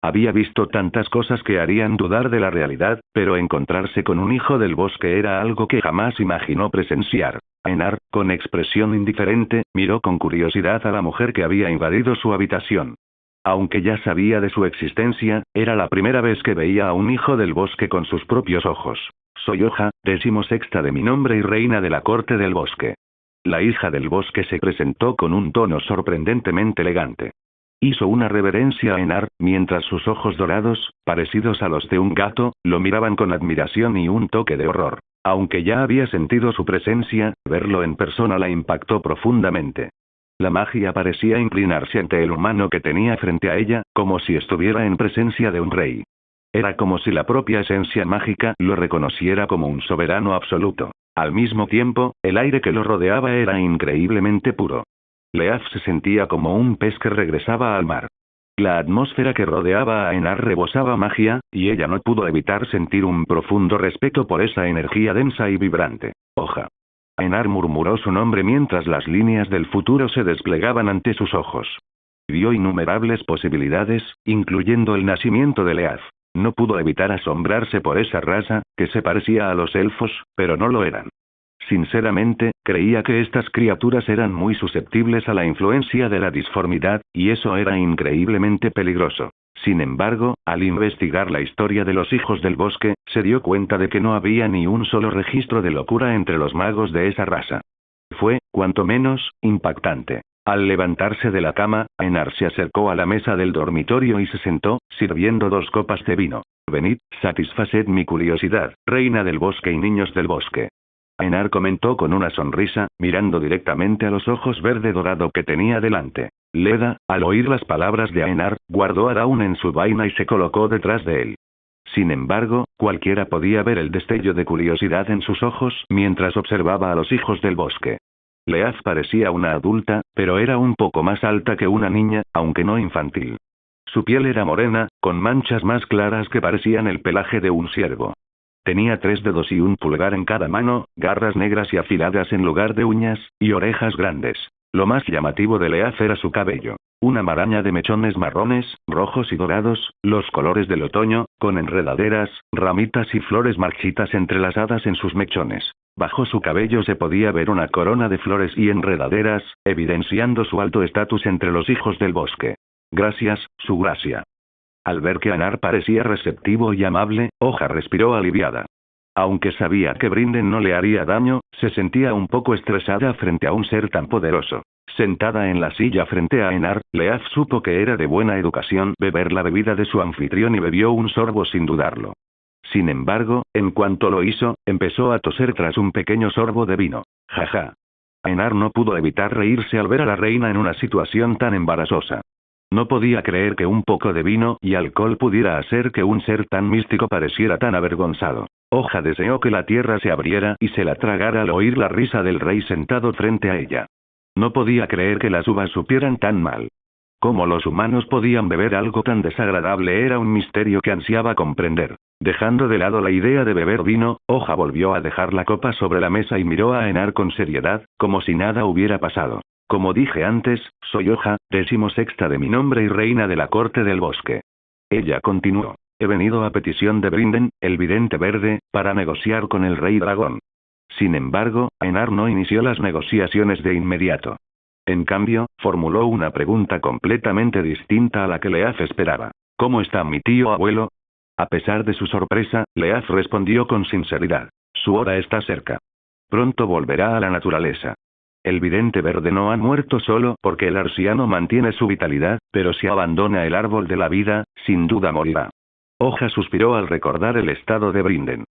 Había visto tantas cosas que harían dudar de la realidad, pero encontrarse con un hijo del bosque era algo que jamás imaginó presenciar. Aenar, con expresión indiferente, miró con curiosidad a la mujer que había invadido su habitación. Aunque ya sabía de su existencia, era la primera vez que veía a un hijo del bosque con sus propios ojos. «Soy Hoja, 16ª de mi nombre y reina de la corte del bosque». La hija del bosque se presentó con un tono sorprendentemente elegante. Hizo una reverencia a Aenar, mientras sus ojos dorados, parecidos a los de un gato, lo miraban con admiración y un toque de horror. Aunque ya había sentido su presencia, verlo en persona la impactó profundamente. La magia parecía inclinarse ante el humano que tenía frente a ella, como si estuviera en presencia de un rey. Era como si la propia esencia mágica lo reconociera como un soberano absoluto. Al mismo tiempo, el aire que lo rodeaba era increíblemente puro. Leaf se sentía como un pez que regresaba al mar. La atmósfera que rodeaba a Aenar rebosaba magia, y ella no pudo evitar sentir un profundo respeto por esa energía densa y vibrante. Hoja. Aenar murmuró su nombre mientras las líneas del futuro se desplegaban ante sus ojos. Vio innumerables posibilidades, incluyendo el nacimiento de Leaf. No pudo evitar asombrarse por esa raza, que se parecía a los elfos, pero no lo eran. Sinceramente, creía que estas criaturas eran muy susceptibles a la influencia de la disformidad, y eso era increíblemente peligroso. Sin embargo, al investigar la historia de los hijos del bosque, se dio cuenta de que no había ni un solo registro de locura entre los magos de esa raza. Fue, cuanto menos, impactante. Al levantarse de la cama, Aenar se acercó a la mesa del dormitorio y se sentó, sirviendo 2 copas de vino. «Venid, satisfaced mi curiosidad, reina del bosque y niños del bosque». Aenar comentó con una sonrisa, mirando directamente a los ojos verde dorado que tenía delante. Leda, al oír las palabras de Aenar, guardó a Dawn en su vaina y se colocó detrás de él. Sin embargo, cualquiera podía ver el destello de curiosidad en sus ojos mientras observaba a los hijos del bosque. Leaf parecía una adulta, pero era un poco más alta que una niña, aunque no infantil. Su piel era morena, con manchas más claras que parecían el pelaje de un ciervo. Tenía 3 dedos y un pulgar en cada mano, garras negras y afiladas en lugar de uñas, y orejas grandes. Lo más llamativo de Leaf era su cabello. Una maraña de mechones marrones, rojos y dorados, los colores del otoño, con enredaderas, ramitas y flores marchitas entrelazadas en sus mechones. Bajo su cabello se podía ver una corona de flores y enredaderas, evidenciando su alto estatus entre los hijos del bosque. Gracias, su gracia. Al ver que Anar parecía receptivo y amable, Hoja respiró aliviada. Aunque sabía que Brinden no le haría daño, se sentía un poco estresada frente a un ser tan poderoso. Sentada en la silla frente a Enar, Leaf supo que era de buena educación beber la bebida de su anfitrión y bebió un sorbo sin dudarlo. Sin embargo, en cuanto lo hizo, empezó a toser tras un pequeño sorbo de vino. Jaja. Enar no pudo evitar reírse al ver a la reina en una situación tan embarazosa. No podía creer que un poco de vino y alcohol pudiera hacer que un ser tan místico pareciera tan avergonzado. Hoja deseó que la tierra se abriera y se la tragara al oír la risa del rey sentado frente a ella. No podía creer que las uvas supieran tan mal. Cómo los humanos podían beber algo tan desagradable era un misterio que ansiaba comprender. Dejando de lado la idea de beber vino, Hoja volvió a dejar la copa sobre la mesa y miró a Enar con seriedad, como si nada hubiera pasado. Como dije antes, soy Hoja, 16ª de mi nombre y reina de la corte del bosque. Ella continuó. He venido a petición de Brinden, el vidente verde, para negociar con el rey dragón. Sin embargo, Enar no inició las negociaciones de inmediato. En cambio, formuló una pregunta completamente distinta a la que Leaf esperaba. ¿Cómo está mi tío abuelo? A pesar de su sorpresa, Leaf respondió con sinceridad. Su hora está cerca. Pronto volverá a la naturaleza. El vidente verde no ha muerto solo porque el arciano mantiene su vitalidad, pero si abandona el árbol de la vida, sin duda morirá. Hoja suspiró al recordar el estado de Brinden.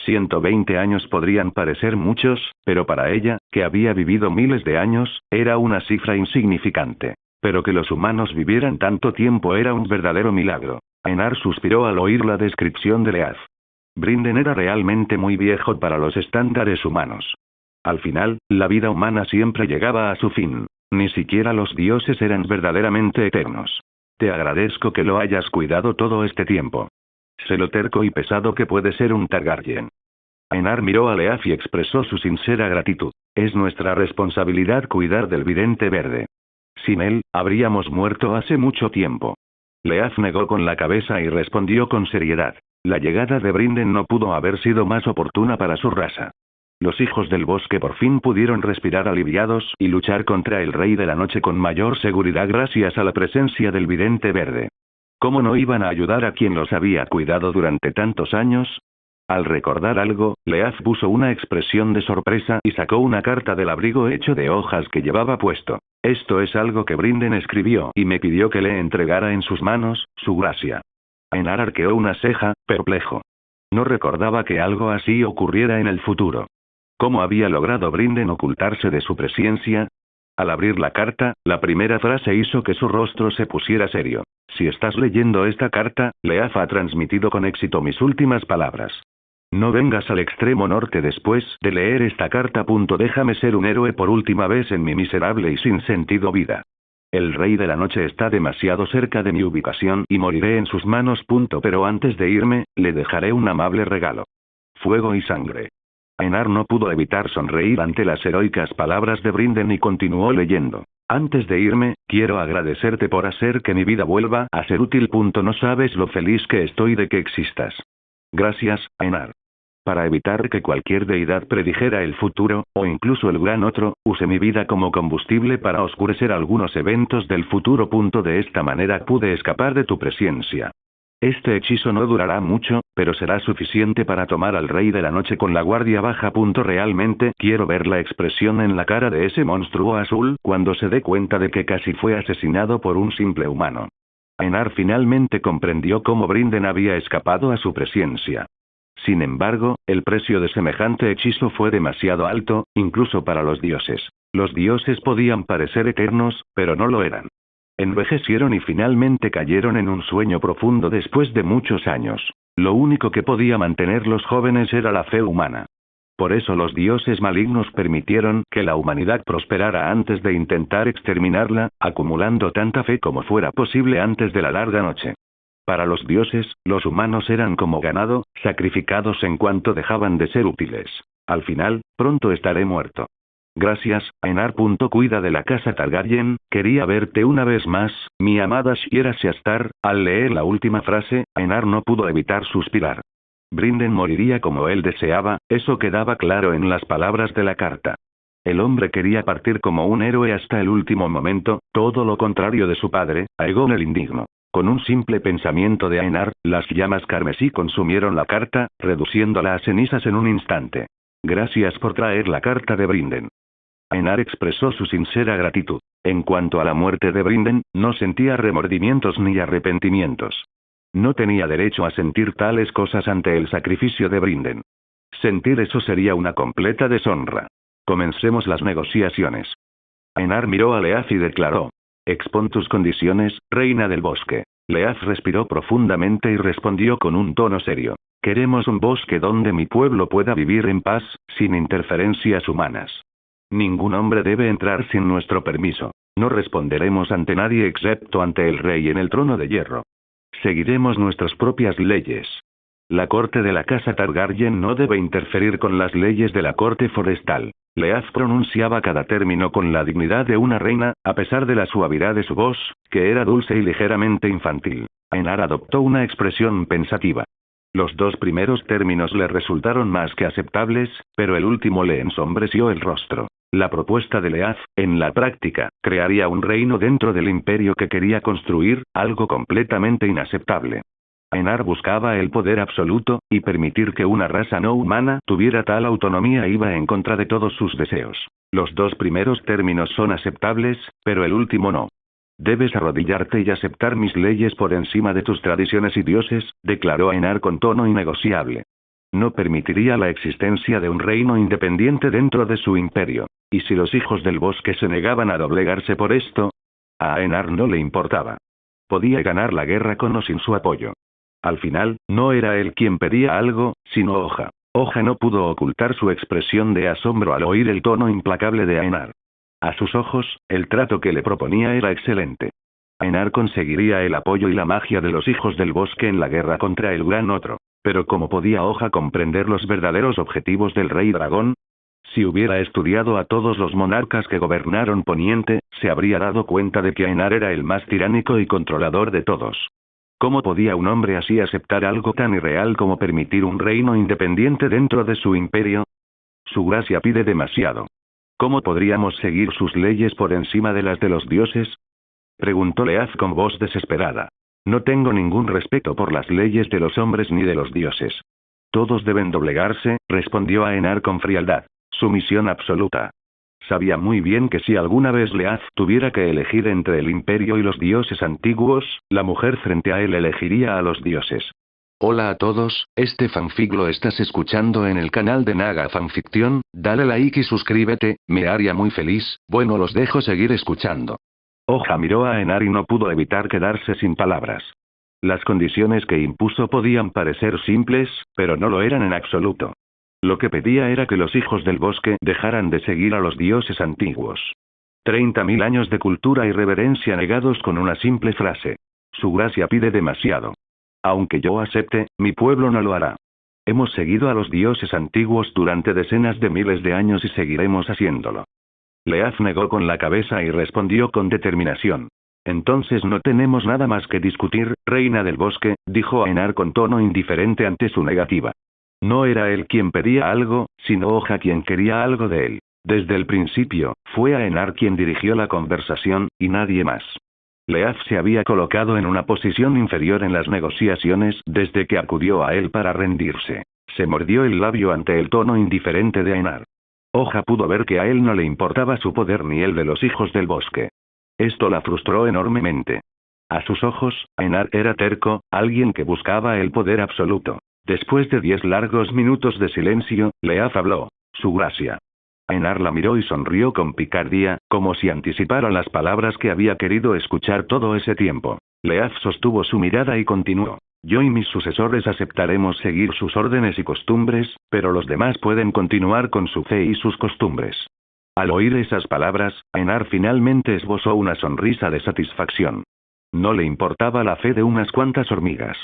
120 años podrían parecer muchos, pero para ella, que había vivido miles de años, era una cifra insignificante. Pero que los humanos vivieran tanto tiempo era un verdadero milagro. Enar suspiró al oír la descripción de Leaf. Brinden era realmente muy viejo para los estándares humanos. Al final, la vida humana siempre llegaba a su fin. Ni siquiera los dioses eran verdaderamente eternos. Te agradezco que lo hayas cuidado todo este tiempo. Sé lo terco y pesado que puede ser un Targaryen. Enar miró a Leaf y expresó su sincera gratitud. Es nuestra responsabilidad cuidar del vidente verde. Sin él, habríamos muerto hace mucho tiempo. Leaf negó con la cabeza y respondió con seriedad. La llegada de Brinden no pudo haber sido más oportuna para su raza. Los hijos del bosque por fin pudieron respirar aliviados y luchar contra el rey de la noche con mayor seguridad gracias a la presencia del vidente verde. ¿Cómo no iban a ayudar a quien los había cuidado durante tantos años? Al recordar algo, Leaf puso una expresión de sorpresa y sacó una carta del abrigo hecho de hojas que llevaba puesto. Esto es algo que Brinden escribió y me pidió que le entregara en sus manos, su gracia. Enar arqueó una ceja, perplejo. No recordaba que algo así ocurriera en el futuro. ¿Cómo había logrado Brinden ocultarse de su presencia? Al abrir la carta, la primera frase hizo que su rostro se pusiera serio. Si estás leyendo esta carta, Leaf ha transmitido con éxito mis últimas palabras. No vengas al extremo norte después de leer esta carta. Déjame ser un héroe por última vez en mi miserable y sin sentido vida. El rey de la noche está demasiado cerca de mi ubicación y moriré en sus manos. Pero antes de irme, le dejaré un amable regalo. Fuego y sangre. Enar no pudo evitar sonreír ante las heroicas palabras de Brinden y continuó leyendo. Antes de irme, quiero agradecerte por hacer que mi vida vuelva a ser útil. No sabes lo feliz que estoy de que existas. Gracias, Enar. Para evitar que cualquier deidad predijera el futuro, o incluso el gran otro, use mi vida como combustible para oscurecer algunos eventos del futuro. De esta manera pude escapar de tu presencia. Este hechizo no durará mucho, pero será suficiente para tomar al rey de la noche con la guardia baja. Realmente quiero ver la expresión en la cara de ese monstruo azul cuando se dé cuenta de que casi fue asesinado por un simple humano. Enar finalmente comprendió cómo Brinden había escapado a su presencia. Sin embargo, el precio de semejante hechizo fue demasiado alto, incluso para los dioses. Los dioses podían parecer eternos, pero no lo eran. Envejecieron y finalmente cayeron en un sueño profundo después de muchos años. Lo único que podía mantenerlos jóvenes era la fe humana. Por eso los dioses malignos permitieron que la humanidad prosperara antes de intentar exterminarla, acumulando tanta fe como fuera posible antes de la larga noche. Para los dioses, los humanos eran como ganado, sacrificados en cuanto dejaban de ser útiles. Al final, pronto estaré muerto. Gracias, Enar. Cuida de la casa Targaryen, quería verte una vez más, mi amada Shiera Seastar. Al leer la última frase, Enar no pudo evitar suspirar. Brinden moriría como él deseaba, eso quedaba claro en las palabras de la carta. El hombre quería partir como un héroe hasta el último momento, todo lo contrario de su padre, Aegon el Indigno. Con un simple pensamiento de Aenar, las llamas carmesí consumieron la carta, reduciéndola a cenizas en un instante. Gracias por traer la carta de Brinden. Aenar expresó su sincera gratitud. En cuanto a la muerte de Brinden, no sentía remordimientos ni arrepentimientos. No tenía derecho a sentir tales cosas ante el sacrificio de Brinden. Sentir eso sería una completa deshonra. Comencemos las negociaciones. Aenar miró a Leaf y declaró. Expon tus condiciones, reina del bosque. Leaf respiró profundamente y respondió con un tono serio. Queremos un bosque donde mi pueblo pueda vivir en paz, sin interferencias humanas. Ningún hombre debe entrar sin nuestro permiso. No responderemos ante nadie excepto ante el rey en el trono de hierro. Seguiremos nuestras propias leyes. La corte de la casa Targaryen no debe interferir con las leyes de la corte forestal. Leaf pronunciaba cada término con la dignidad de una reina, a pesar de la suavidad de su voz, que era dulce y ligeramente infantil. Aenar adoptó una expresión pensativa. Los dos primeros términos le resultaron más que aceptables, pero el último le ensombreció el rostro. La propuesta de Leaf, en la práctica, crearía un reino dentro del imperio que quería construir, algo completamente inaceptable. Aenar buscaba el poder absoluto, y permitir que una raza no humana tuviera tal autonomía iba en contra de todos sus deseos. Los dos primeros términos son aceptables, pero el último no. Debes arrodillarte y aceptar mis leyes por encima de tus tradiciones y dioses, declaró Aenar con tono innegociable. No permitiría la existencia de un reino independiente dentro de su imperio. ¿Y si los hijos del bosque se negaban a doblegarse por esto? A Aenar no le importaba. Podía ganar la guerra con o sin su apoyo. Al final, no era él quien pedía algo, sino Hoja. Hoja no pudo ocultar su expresión de asombro al oír el tono implacable de Aenar. A sus ojos, el trato que le proponía era excelente. Aenar conseguiría el apoyo y la magia de los hijos del bosque en la guerra contra el gran otro. Pero ¿cómo podía Hoja comprender los verdaderos objetivos del rey dragón? Si hubiera estudiado a todos los monarcas que gobernaron Poniente, se habría dado cuenta de que Aenar era el más tiránico y controlador de todos. ¿Cómo podía un hombre así aceptar algo tan irreal como permitir un reino independiente dentro de su imperio? Su gracia pide demasiado. ¿Cómo podríamos seguir sus leyes por encima de las de los dioses? Preguntó Leaf con voz desesperada. No tengo ningún respeto por las leyes de los hombres ni de los dioses. Todos deben doblegarse, respondió Aenar con frialdad. Sumisión absoluta. Sabía muy bien que si alguna vez Leaf tuviera que elegir entre el imperio y los dioses antiguos, la mujer frente a él elegiría a los dioses. Hola a todos, este fanfic lo estás escuchando en el canal de Naga Fanfiction, dale like y suscríbete, me haría muy feliz, bueno los dejo seguir escuchando. Hoja miró a Aenar y no pudo evitar quedarse sin palabras. Las condiciones que impuso podían parecer simples, pero no lo eran en absoluto. Lo que pedía era que los hijos del bosque dejaran de seguir a los dioses antiguos. 30.000 años de cultura y reverencia negados con una simple frase. Su gracia pide demasiado. Aunque yo acepte, mi pueblo no lo hará. Hemos seguido a los dioses antiguos durante decenas de miles de años y seguiremos haciéndolo. Leaf negó con la cabeza y respondió con determinación. Entonces no tenemos nada más que discutir, reina del bosque, dijo Aenar con tono indiferente ante su negativa. No era él quien pedía algo, sino Hoja quien quería algo de él. Desde el principio, fue Aenar quien dirigió la conversación, y nadie más. Leaf se había colocado en una posición inferior en las negociaciones desde que acudió a él para rendirse. Se mordió el labio ante el tono indiferente de Aenar. Hoja pudo ver que a él no le importaba su poder ni el de los hijos del bosque. Esto la frustró enormemente. A sus ojos, Aenar era terco, alguien que buscaba el poder absoluto. Después de 10 largos minutos de silencio, Leaf habló. Su gracia. Aenar la miró y sonrió con picardía, como si anticipara las palabras que había querido escuchar todo ese tiempo. Leaf sostuvo su mirada y continuó. Yo y mis sucesores aceptaremos seguir sus órdenes y costumbres, pero los demás pueden continuar con su fe y sus costumbres. Al oír esas palabras, Aenar finalmente esbozó una sonrisa de satisfacción. No le importaba la fe de unas cuantas hormigas.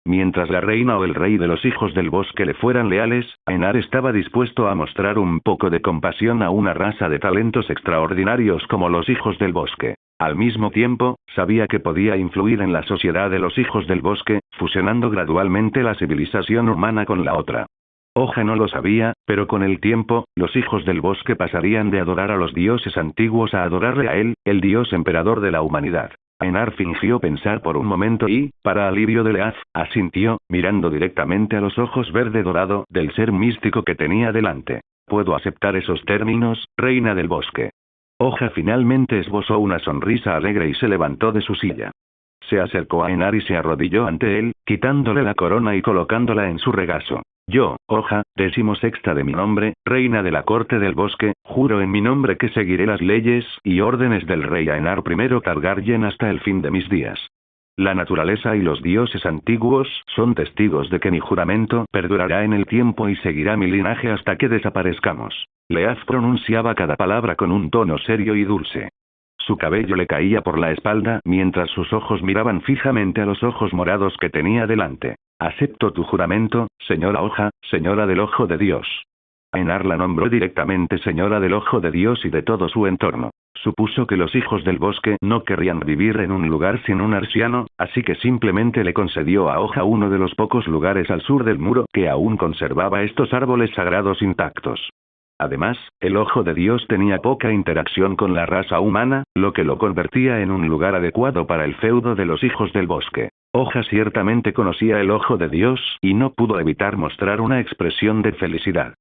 Mientras la reina o el rey de los hijos del bosque le fueran leales, Aenar estaba dispuesto a mostrar un poco de compasión a una raza de talentos extraordinarios como los hijos del bosque. Al mismo tiempo, sabía que podía influir en la sociedad de los hijos del bosque, fusionando gradualmente la civilización humana con la otra. Hoja no lo sabía, pero con el tiempo, los hijos del bosque pasarían de adorar a los dioses antiguos a adorarle a él, el dios emperador de la humanidad. Enar fingió pensar por un momento y, para alivio de Leaf, asintió, mirando directamente a los ojos verde dorado del ser místico que tenía delante. Puedo aceptar esos términos, reina del bosque. Hoja finalmente esbozó una sonrisa alegre y se levantó de su silla. Se acercó a Enar y se arrodilló ante él, quitándole la corona y colocándola en su regazo. Yo, Hoja, 16ª de mi nombre, reina de la corte del bosque, juro en mi nombre que seguiré las leyes y órdenes del rey Aenar I Targaryen hasta el fin de mis días. La naturaleza y los dioses antiguos son testigos de que mi juramento perdurará en el tiempo y seguirá mi linaje hasta que desaparezcamos. Leaf pronunciaba cada palabra con un tono serio y dulce. Su cabello le caía por la espalda mientras sus ojos miraban fijamente a los ojos morados que tenía delante. Acepto tu juramento, señora Hoja, señora del Ojo de Dios. Aenar la nombró directamente señora del Ojo de Dios y de todo su entorno. Supuso que los hijos del bosque no querrían vivir en un lugar sin un arciano, así que simplemente le concedió a Hoja uno de los pocos lugares al sur del muro que aún conservaba estos árboles sagrados intactos. Además, el Ojo de Dios tenía poca interacción con la raza humana, lo que lo convertía en un lugar adecuado para el feudo de los hijos del bosque. Hoja ciertamente conocía el Ojo de Dios y no pudo evitar mostrar una expresión de felicidad.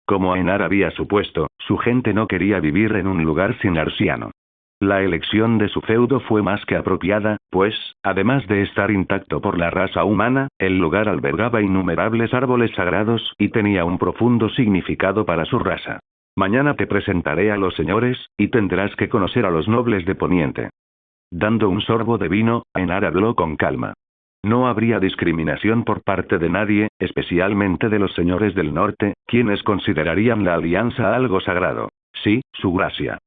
Como Aenar había supuesto, su gente no quería vivir en un lugar sin arciano. La elección de su feudo fue más que apropiada, pues, además de estar intacto por la raza humana, el lugar albergaba innumerables árboles sagrados y tenía un profundo significado para su raza. Mañana te presentaré a los señores, y tendrás que conocer a los nobles de Poniente. Dando un sorbo de vino, Aenar habló con calma. No habría discriminación por parte de nadie, especialmente de los señores del norte, quienes considerarían la alianza algo sagrado. Sí, su gracia.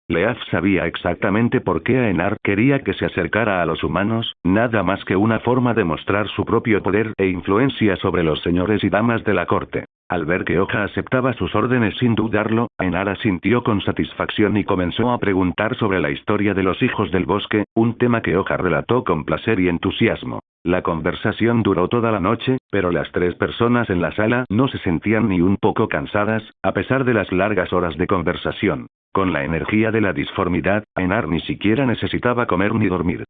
Leaf sabía exactamente por qué Aenar quería que se acercara a los humanos, nada más que una forma de mostrar su propio poder e influencia sobre los señores y damas de la corte. Al ver que Hoja aceptaba sus órdenes sin dudarlo, Aenar asintió con satisfacción y comenzó a preguntar sobre la historia de los hijos del bosque, un tema que Hoja relató con placer y entusiasmo. La conversación duró toda la noche, pero las 3 personas en la sala no se sentían ni un poco cansadas, a pesar de las largas horas de conversación. Con la energía de la disformidad, Aenar ni siquiera necesitaba comer ni dormir.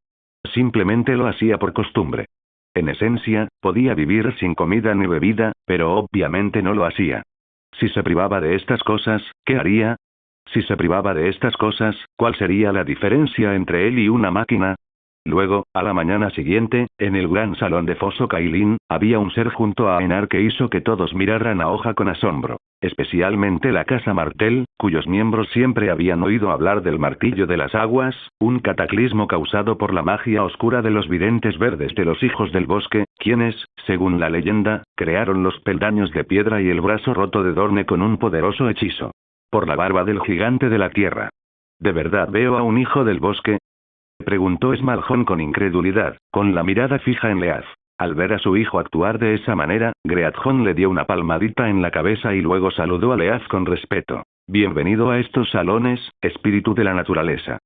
Simplemente lo hacía por costumbre. En esencia, podía vivir sin comida ni bebida, pero obviamente no lo hacía. Si se privaba de estas cosas, ¿qué haría? Si se privaba de estas cosas, ¿cuál sería la diferencia entre él y una máquina? Luego, a la mañana siguiente, en el gran salón de Foso Cailín, había un ser junto a Aenar que hizo que todos miraran a Hoja con asombro. Especialmente la Casa Martell, cuyos miembros siempre habían oído hablar del Martillo de las Aguas, un cataclismo causado por la magia oscura de los videntes verdes de los hijos del bosque, quienes, según la leyenda, crearon los peldaños de piedra y el brazo roto de Dorne con un poderoso hechizo. Por la barba del gigante de la tierra. ¿De verdad veo a un hijo del bosque? Preguntó Smalhon con incredulidad, con la mirada fija en Leaf. Al ver a su hijo actuar de esa manera, Greathjon le dio una palmadita en la cabeza y luego saludó a Leaf con respeto. Bienvenido a estos salones, espíritu de la naturaleza.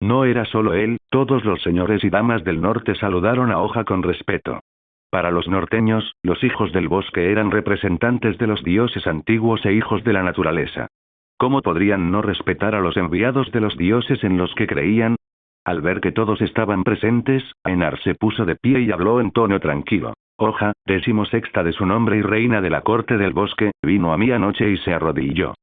No era solo él, todos los señores y damas del norte saludaron a Hoja con respeto. Para los norteños, los hijos del bosque eran representantes de los dioses antiguos e hijos de la naturaleza. ¿Cómo podrían no respetar a los enviados de los dioses en los que creían? Al ver que todos estaban presentes, Aenar se puso de pie y habló en tono tranquilo. Hoja, 16ª de su nombre y reina de la corte del bosque, vino a mí anoche y se arrodilló.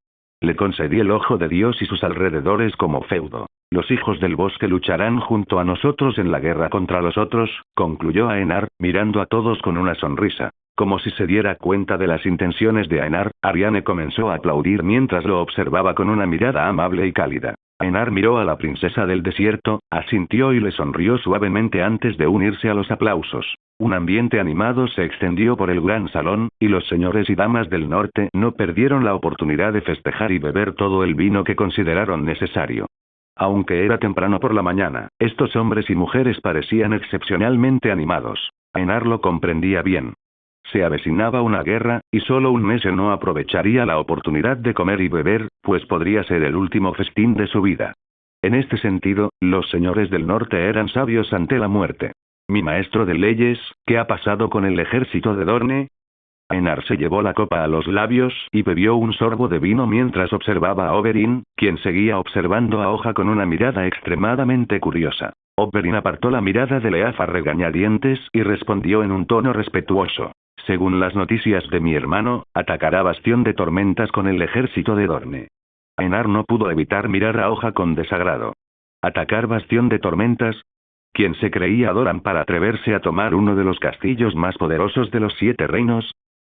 Le concedí el Ojo de Dios y sus alrededores como feudo. Los hijos del bosque lucharán junto a nosotros en la guerra contra los otros, concluyó Aenar, mirando a todos con una sonrisa. Como si se diera cuenta de las intenciones de Aenar, Ariane comenzó a aplaudir mientras lo observaba con una mirada amable y cálida. Aenar miró a la princesa del desierto, asintió y le sonrió suavemente antes de unirse a los aplausos. Un ambiente animado se extendió por el gran salón, y los señores y damas del norte no perdieron la oportunidad de festejar y beber todo el vino que consideraron necesario. Aunque era temprano por la mañana, estos hombres y mujeres parecían excepcionalmente animados. Aenar lo comprendía bien. Se avecinaba una guerra, y solo un mes no aprovecharía la oportunidad de comer y beber, pues podría ser el último festín de su vida. En este sentido, los señores del norte eran sabios ante la muerte. Mi maestro de leyes, ¿qué ha pasado con el ejército de Dorne? Aenar se llevó la copa a los labios y bebió un sorbo de vino mientras observaba a Oberyn, quien seguía observando a Hoja con una mirada extremadamente curiosa. Oberyn apartó la mirada de Leaf a regañadientes y respondió en un tono respetuoso. Según las noticias de mi hermano, atacará Bastión de Tormentas con el ejército de Dorne. Aenar no pudo evitar mirar a Hoja con desagrado. ¿Atacar Bastión de Tormentas? ¿Quién se creía Doran para atreverse a tomar uno de los castillos más poderosos de los 7 reinos?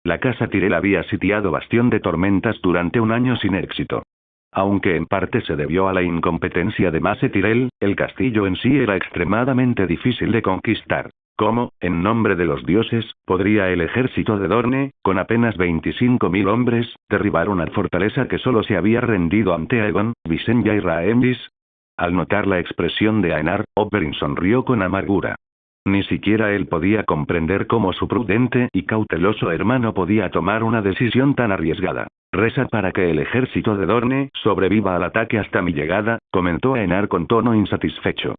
La casa Tyrell había sitiado Bastión de Tormentas durante un año sin éxito. Aunque en parte se debió a la incompetencia de Mace Tyrell, el castillo en sí era extremadamente difícil de conquistar. ¿Cómo, en nombre de los dioses, podría el ejército de Dorne, con apenas 25.000 hombres, derribar una fortaleza que solo se había rendido ante Aegon, Visenya y Rhaenys? Al notar la expresión de Aenar, Oberyn sonrió con amargura. Ni siquiera él podía comprender cómo su prudente y cauteloso hermano podía tomar una decisión tan arriesgada. Reza para que el ejército de Dorne sobreviva al ataque hasta mi llegada, comentó Aenar con tono insatisfecho.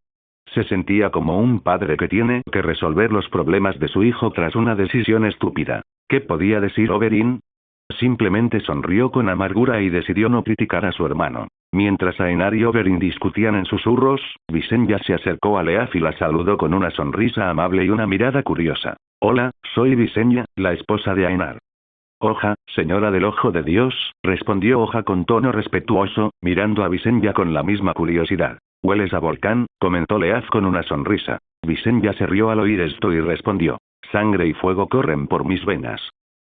Se sentía como un padre que tiene que resolver los problemas de su hijo tras una decisión estúpida. ¿Qué podía decir Oberyn? Simplemente sonrió con amargura y decidió no criticar a su hermano. Mientras Aenar y Oberyn discutían en susurros, Visenya se acercó a Leaf y la saludó con una sonrisa amable y una mirada curiosa. Hola, soy Visenya, la esposa de Aenar. Hoja, señora del Ojo de Dios, respondió Hoja con tono respetuoso, mirando a Visenya con la misma curiosidad. ¿Hueles a volcán?, comentó Leaf con una sonrisa. Visenya se rió al oír esto y respondió. Sangre y fuego corren por mis venas.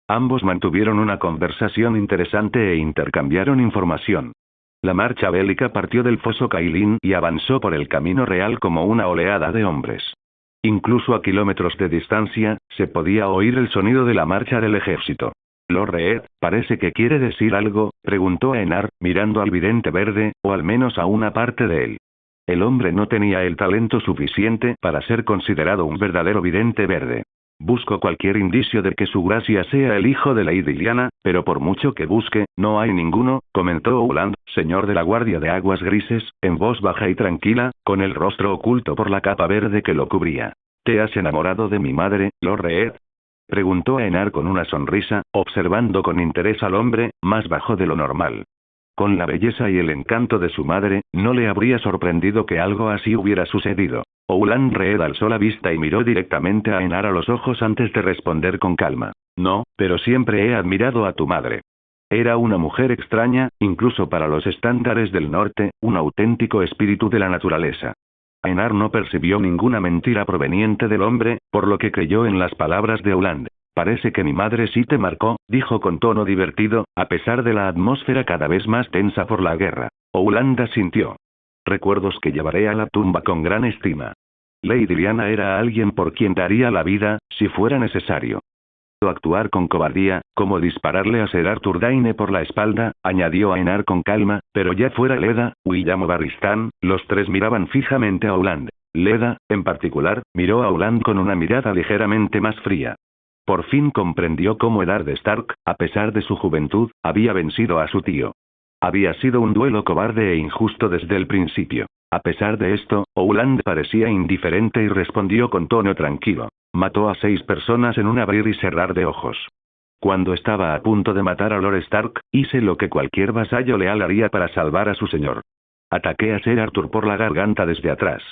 Ambos mantuvieron una conversación interesante e intercambiaron información. La marcha bélica partió del foso Cailín y avanzó por el camino real como una oleada de hombres. Incluso a kilómetros de distancia, se podía oír el sonido de la marcha del ejército. Lord Reed, ¿parece que quiere decir algo?, preguntó Aenar, mirando al vidente verde, o al menos a una parte de él. El hombre no tenía el talento suficiente para ser considerado un verdadero vidente verde. Busco cualquier indicio de que su gracia sea el hijo de Lady Lyanna, pero por mucho que busque, no hay ninguno, comentó Howland, señor de la Guardia de Aguas Grises, en voz baja y tranquila, con el rostro oculto por la capa verde que lo cubría. ¿Te has enamorado de mi madre, Lord Reed?, preguntó Aenar con una sonrisa, observando con interés al hombre, más bajo de lo normal. Con la belleza y el encanto de su madre, no le habría sorprendido que algo así hubiera sucedido. Howland Reed alzó la vista y miró directamente a Aenar a los ojos antes de responder con calma. No, pero siempre he admirado a tu madre. Era una mujer extraña, incluso para los estándares del norte, un auténtico espíritu de la naturaleza. Aenar no percibió ninguna mentira proveniente del hombre, por lo que creyó en las palabras de Howland. Parece que mi madre sí te marcó, dijo con tono divertido, a pesar de la atmósfera cada vez más tensa por la guerra. Howland asintió. Recuerdos que llevaré a la tumba con gran estima. Lady Lyanna era alguien por quien daría la vida, si fuera necesario. Actuar con cobardía, como dispararle a Ser Arthur Dayne por la espalda, añadió Aenar con calma, pero ya fuera Leda, William o Barristan, los tres miraban fijamente a Howland. Leda, en particular, miró a Howland con una mirada ligeramente más fría. Por fin comprendió cómo Eddard Stark, a pesar de su juventud, había vencido a su tío. Había sido un duelo cobarde e injusto desde el principio. A pesar de esto, Howland parecía indiferente y respondió con tono tranquilo. Mató a 6 personas en un abrir y cerrar de ojos. Cuando estaba a punto de matar a Lord Stark, hice lo que cualquier vasallo leal haría para salvar a su señor. Ataqué a Ser Arthur por la garganta desde atrás.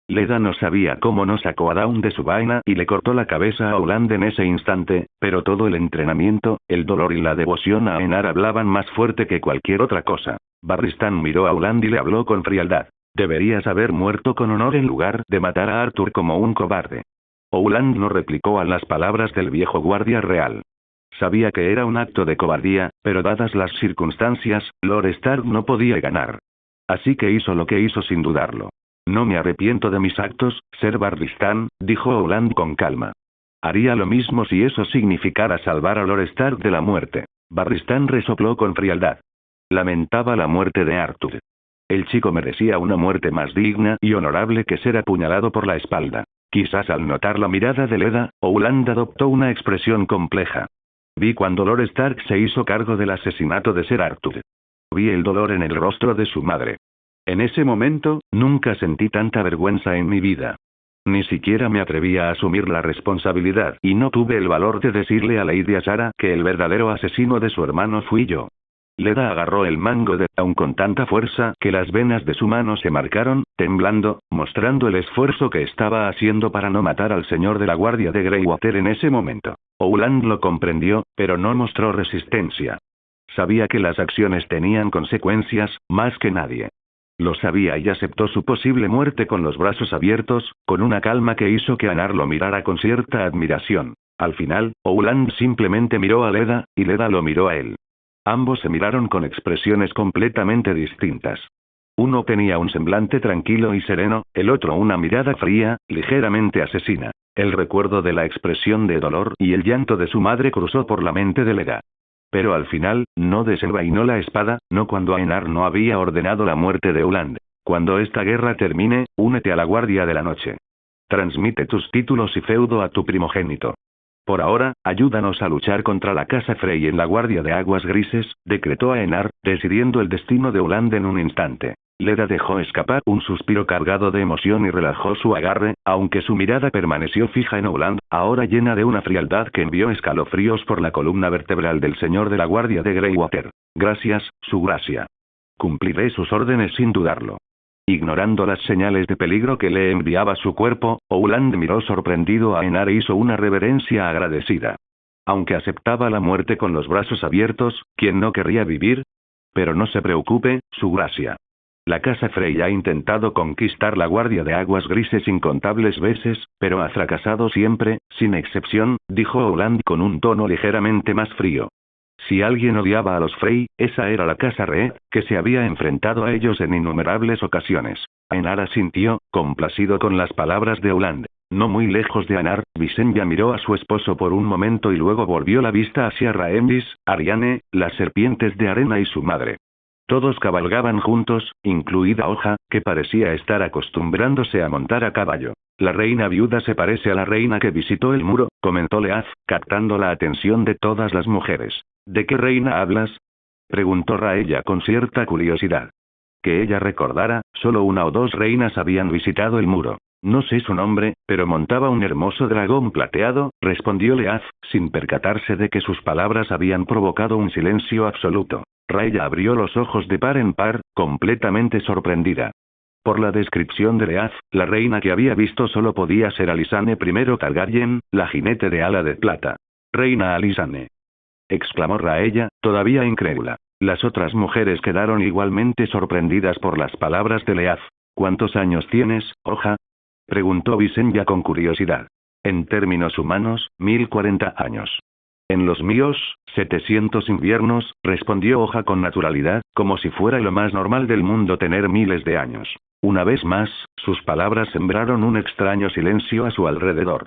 Leda no sabía cómo no sacó a Dawn de su vaina y le cortó la cabeza a Howland en ese instante, pero todo el entrenamiento, el dolor y la devoción a Aenar hablaban más fuerte que cualquier otra cosa. Barristan miró a Howland y le habló con frialdad. Deberías haber muerto con honor en lugar de matar a Arthur como un cobarde. Howland no replicó a las palabras del viejo guardia real. Sabía que era un acto de cobardía, pero dadas las circunstancias, Lord Stark no podía ganar. Así que hizo lo que hizo sin dudarlo. No me arrepiento de mis actos, Ser Barristan, dijo Howland con calma. Haría lo mismo si eso significara salvar a Lord Stark de la muerte. Barristan resopló con frialdad. Lamentaba la muerte de Arthur. El chico merecía una muerte más digna y honorable que ser apuñalado por la espalda. Quizás al notar la mirada de Leda, Howland adoptó una expresión compleja. Vi cuando Lord Stark se hizo cargo del asesinato de Ser Arthur. Vi el dolor en el rostro de su madre. En ese momento, nunca sentí tanta vergüenza en mi vida. Ni siquiera me atrevía a asumir la responsabilidad y no tuve el valor de decirle a Lady Ashara que el verdadero asesino de su hermano fui yo. Leda agarró el mango de Dawn con tanta fuerza que las venas de su mano se marcaron, temblando, mostrando el esfuerzo que estaba haciendo para no matar al señor de la guardia de Greywater en ese momento. Ouland lo comprendió, pero no mostró resistencia. Sabía que las acciones tenían consecuencias, más que nadie. Lo sabía y aceptó su posible muerte con los brazos abiertos, con una calma que hizo que Anar lo mirara con cierta admiración. Al final, Ouland simplemente miró a Leda, y Leda lo miró a él. Ambos se miraron con expresiones completamente distintas. Uno tenía un semblante tranquilo y sereno, el otro una mirada fría, ligeramente asesina. El recuerdo de la expresión de dolor y el llanto de su madre cruzó por la mente de Leda. Pero al final, no desenvainó la espada, no cuando Ainar no había ordenado la muerte de Ouland. Cuando esta guerra termine, únete a la Guardia de la Noche. Transmite tus títulos y feudo a tu primogénito. Por ahora, ayúdanos a luchar contra la Casa Frey en la Guardia de Aguas Grises, decretó Aenar, decidiendo el destino de Ouland en un instante. Leda dejó escapar un suspiro cargado de emoción y relajó su agarre, aunque su mirada permaneció fija en Ouland, ahora llena de una frialdad que envió escalofríos por la columna vertebral del señor de la Guardia de Greywater. Gracias, su gracia. Cumpliré sus órdenes sin dudarlo. Ignorando las señales de peligro que le enviaba su cuerpo, Ouland miró sorprendido a Aenar e hizo una reverencia agradecida. Aunque aceptaba la muerte con los brazos abiertos, ¿quién no querría vivir? Pero no se preocupe, su gracia. La Casa Frey ha intentado conquistar la Guardia de Aguas Grises incontables veces, pero ha fracasado siempre, sin excepción, dijo Ouland con un tono ligeramente más frío. Si alguien odiaba a los Frey, esa era la Casa Reed, que se había enfrentado a ellos en innumerables ocasiones. Aenar asintió, complacido con las palabras de Ouland. No muy lejos de Anar, Visenya miró a su esposo por un momento y luego volvió la vista hacia Raendis, Ariane, las serpientes de arena y su madre. Todos cabalgaban juntos, incluida Hoja, que parecía estar acostumbrándose a montar a caballo. La reina viuda se parece a la reina que visitó el muro, comentó Leaz, captando la atención de todas las mujeres. ¿De qué reina hablas? Preguntó Raella con cierta curiosidad. Que ella recordara, solo una o dos reinas habían visitado el muro. No sé su nombre, pero montaba un hermoso dragón plateado, respondió Leaz, sin percatarse de que sus palabras habían provocado un silencio absoluto. Raella abrió los ojos de par en par, completamente sorprendida. Por la descripción de Leaz, la reina que había visto solo podía ser Alysanne I Targaryen, la jinete de ala de plata. Reina Alysanne, exclamó Raella, todavía incrédula. Las otras mujeres quedaron igualmente sorprendidas por las palabras de Leaz. ¿Cuántos años tienes, Hoja? Preguntó Visenya con curiosidad. En términos humanos, 1040 años. En los míos, 700 inviernos, respondió Hoja con naturalidad, como si fuera lo más normal del mundo tener miles de años. Una vez más, sus palabras sembraron un extraño silencio a su alrededor.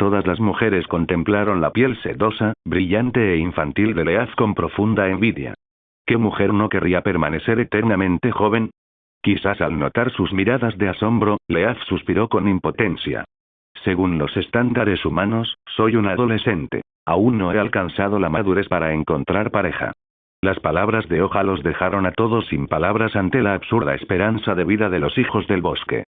Todas las mujeres contemplaron la piel sedosa, brillante e infantil de Leaz con profunda envidia. ¿Qué mujer no querría permanecer eternamente joven? Quizás al notar sus miradas de asombro, Leaz suspiró con impotencia. Según los estándares humanos, soy un adolescente. Aún no he alcanzado la madurez para encontrar pareja. Las palabras de Hoja los dejaron a todos sin palabras ante la absurda esperanza de vida de los hijos del bosque.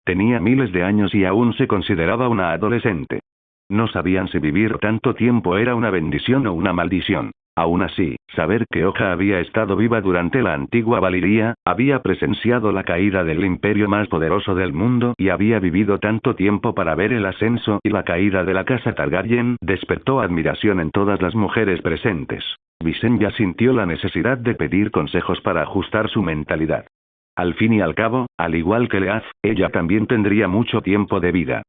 Tenía miles de años y aún se consideraba una adolescente. No sabían si vivir tanto tiempo era una bendición o una maldición. Aún así, saber que Hoja había estado viva durante la antigua Valiria, había presenciado la caída del imperio más poderoso del mundo y había vivido tanto tiempo para ver el ascenso y la caída de la casa Targaryen, despertó admiración en todas las mujeres presentes. Visenya sintió la necesidad de pedir consejos para ajustar su mentalidad. Al fin y al cabo, al igual que Leaz, ella también tendría mucho tiempo de vida.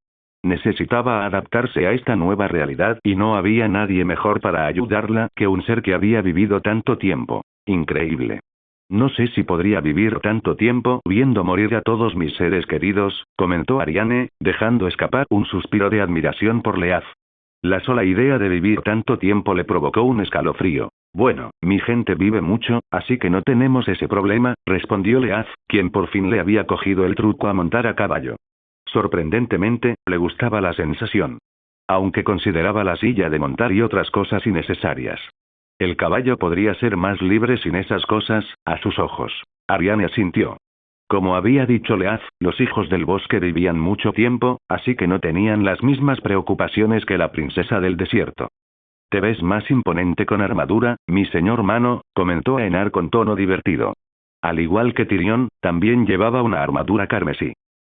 Necesitaba adaptarse a esta nueva realidad y no había nadie mejor para ayudarla que un ser que había vivido tanto tiempo. Increíble. No sé si podría vivir tanto tiempo viendo morir a todos mis seres queridos, comentó Ariane, dejando escapar un suspiro de admiración por Leaz. La sola idea de vivir tanto tiempo le provocó un escalofrío. Bueno, mi gente vive mucho, así que no tenemos ese problema, respondió Leaz, quien por fin le había cogido el truco a montar a caballo. Sorprendentemente, le gustaba la sensación. Aunque consideraba la silla de montar y otras cosas innecesarias. El caballo podría ser más libre sin esas cosas, a sus ojos. Ariane asintió. Como había dicho Leaf, los hijos del bosque vivían mucho tiempo, así que no tenían las mismas preocupaciones que la princesa del desierto. Te ves más imponente con armadura, mi señor Mano, comentó Aenar con tono divertido. Al igual que Tyrion, también llevaba una armadura carmesí.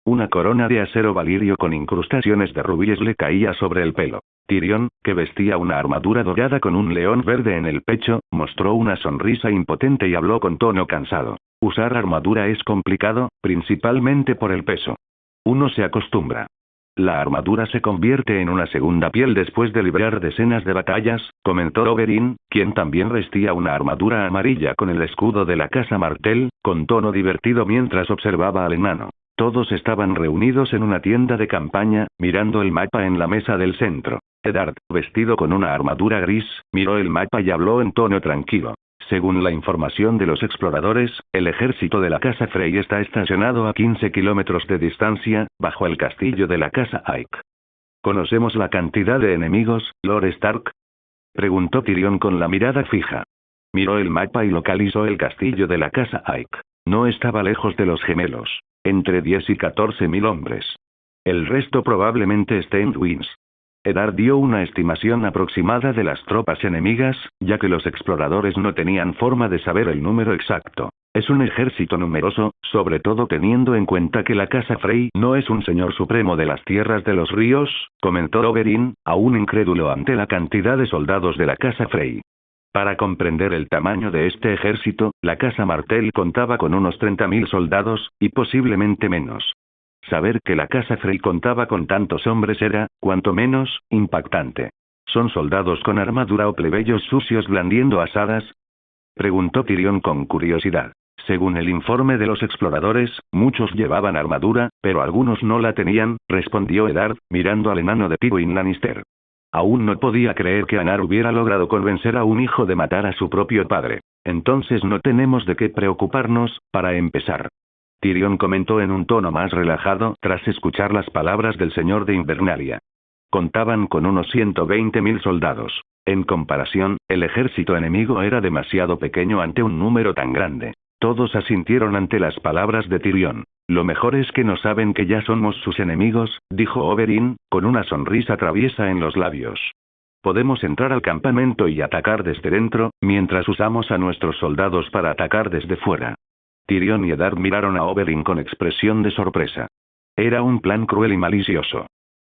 Una corona de acero valirio con incrustaciones de rubíes le caía sobre el pelo. Tyrion, que vestía una armadura dorada con un león verde en el pecho, mostró una sonrisa impotente y habló con tono cansado. Usar armadura es complicado, principalmente por el peso. Uno se acostumbra. La armadura se convierte en una segunda piel después de librar decenas de batallas, comentó Oberyn, quien también vestía una armadura amarilla con el escudo de la casa Martell, con tono divertido mientras observaba al enano. Todos estaban reunidos en una tienda de campaña, mirando el mapa en la mesa del centro. Eddard, vestido con una armadura gris, miró el mapa y habló en tono tranquilo. Según la información de los exploradores, el ejército de la casa Frey está estacionado a 15 kilómetros de distancia, bajo el castillo de la casa Ike. ¿Conocemos la cantidad de enemigos, Lord Stark? Preguntó Tyrion con la mirada fija. Miró el mapa y localizó el castillo de la casa Ike. No estaba lejos de los gemelos. Entre 10 y 14.000 hombres. El resto probablemente esté en Winds. Eddard dio una estimación aproximada de las tropas enemigas, ya que los exploradores no tenían forma de saber el número exacto. Es un ejército numeroso, sobre todo teniendo en cuenta que la casa Frey no es un señor supremo de las tierras de los ríos, comentó Oberyn, aún incrédulo ante la cantidad de soldados de la casa Frey. Para comprender el tamaño de este ejército, la casa Martell contaba con unos 30.000 soldados, y posiblemente menos. Saber que la casa Frey contaba con tantos hombres era, cuanto menos, impactante. ¿Son soldados con armadura o plebeyos sucios blandiendo asadas? Preguntó Tyrion con curiosidad. Según el informe de los exploradores, muchos llevaban armadura, pero algunos no la tenían, respondió Eddard, mirando al enano de Tywin Lannister. Aún no podía creer que Aenar hubiera logrado convencer a un hijo de matar a su propio padre. Entonces no tenemos de qué preocuparnos, para empezar. Tyrion comentó en un tono más relajado tras escuchar las palabras del señor de Invernalia. Contaban con unos 120.000 soldados. En comparación, el ejército enemigo era demasiado pequeño ante un número tan grande. Todos asintieron ante las palabras de Tyrion. Lo mejor es que no saben que ya somos sus enemigos, dijo Oberyn, con una sonrisa traviesa en los labios. Podemos entrar al campamento y atacar desde dentro, mientras usamos a nuestros soldados para atacar desde fuera. Tyrion y Eddard miraron a Oberyn con expresión de sorpresa. Era un plan cruel y malicioso.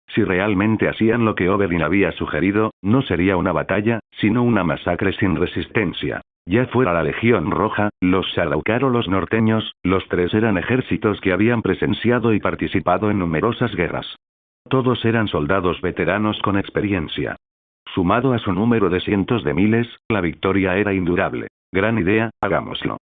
Si realmente hacían lo que Oberyn había sugerido, no sería una batalla, sino una masacre sin resistencia. Ya fuera la Legión Roja, los Sardaukar o los norteños, los tres eran ejércitos que habían presenciado y participado en numerosas guerras. Todos eran soldados veteranos con experiencia. Sumado a su número de cientos de miles, la victoria era indudable. Gran idea, hagámoslo.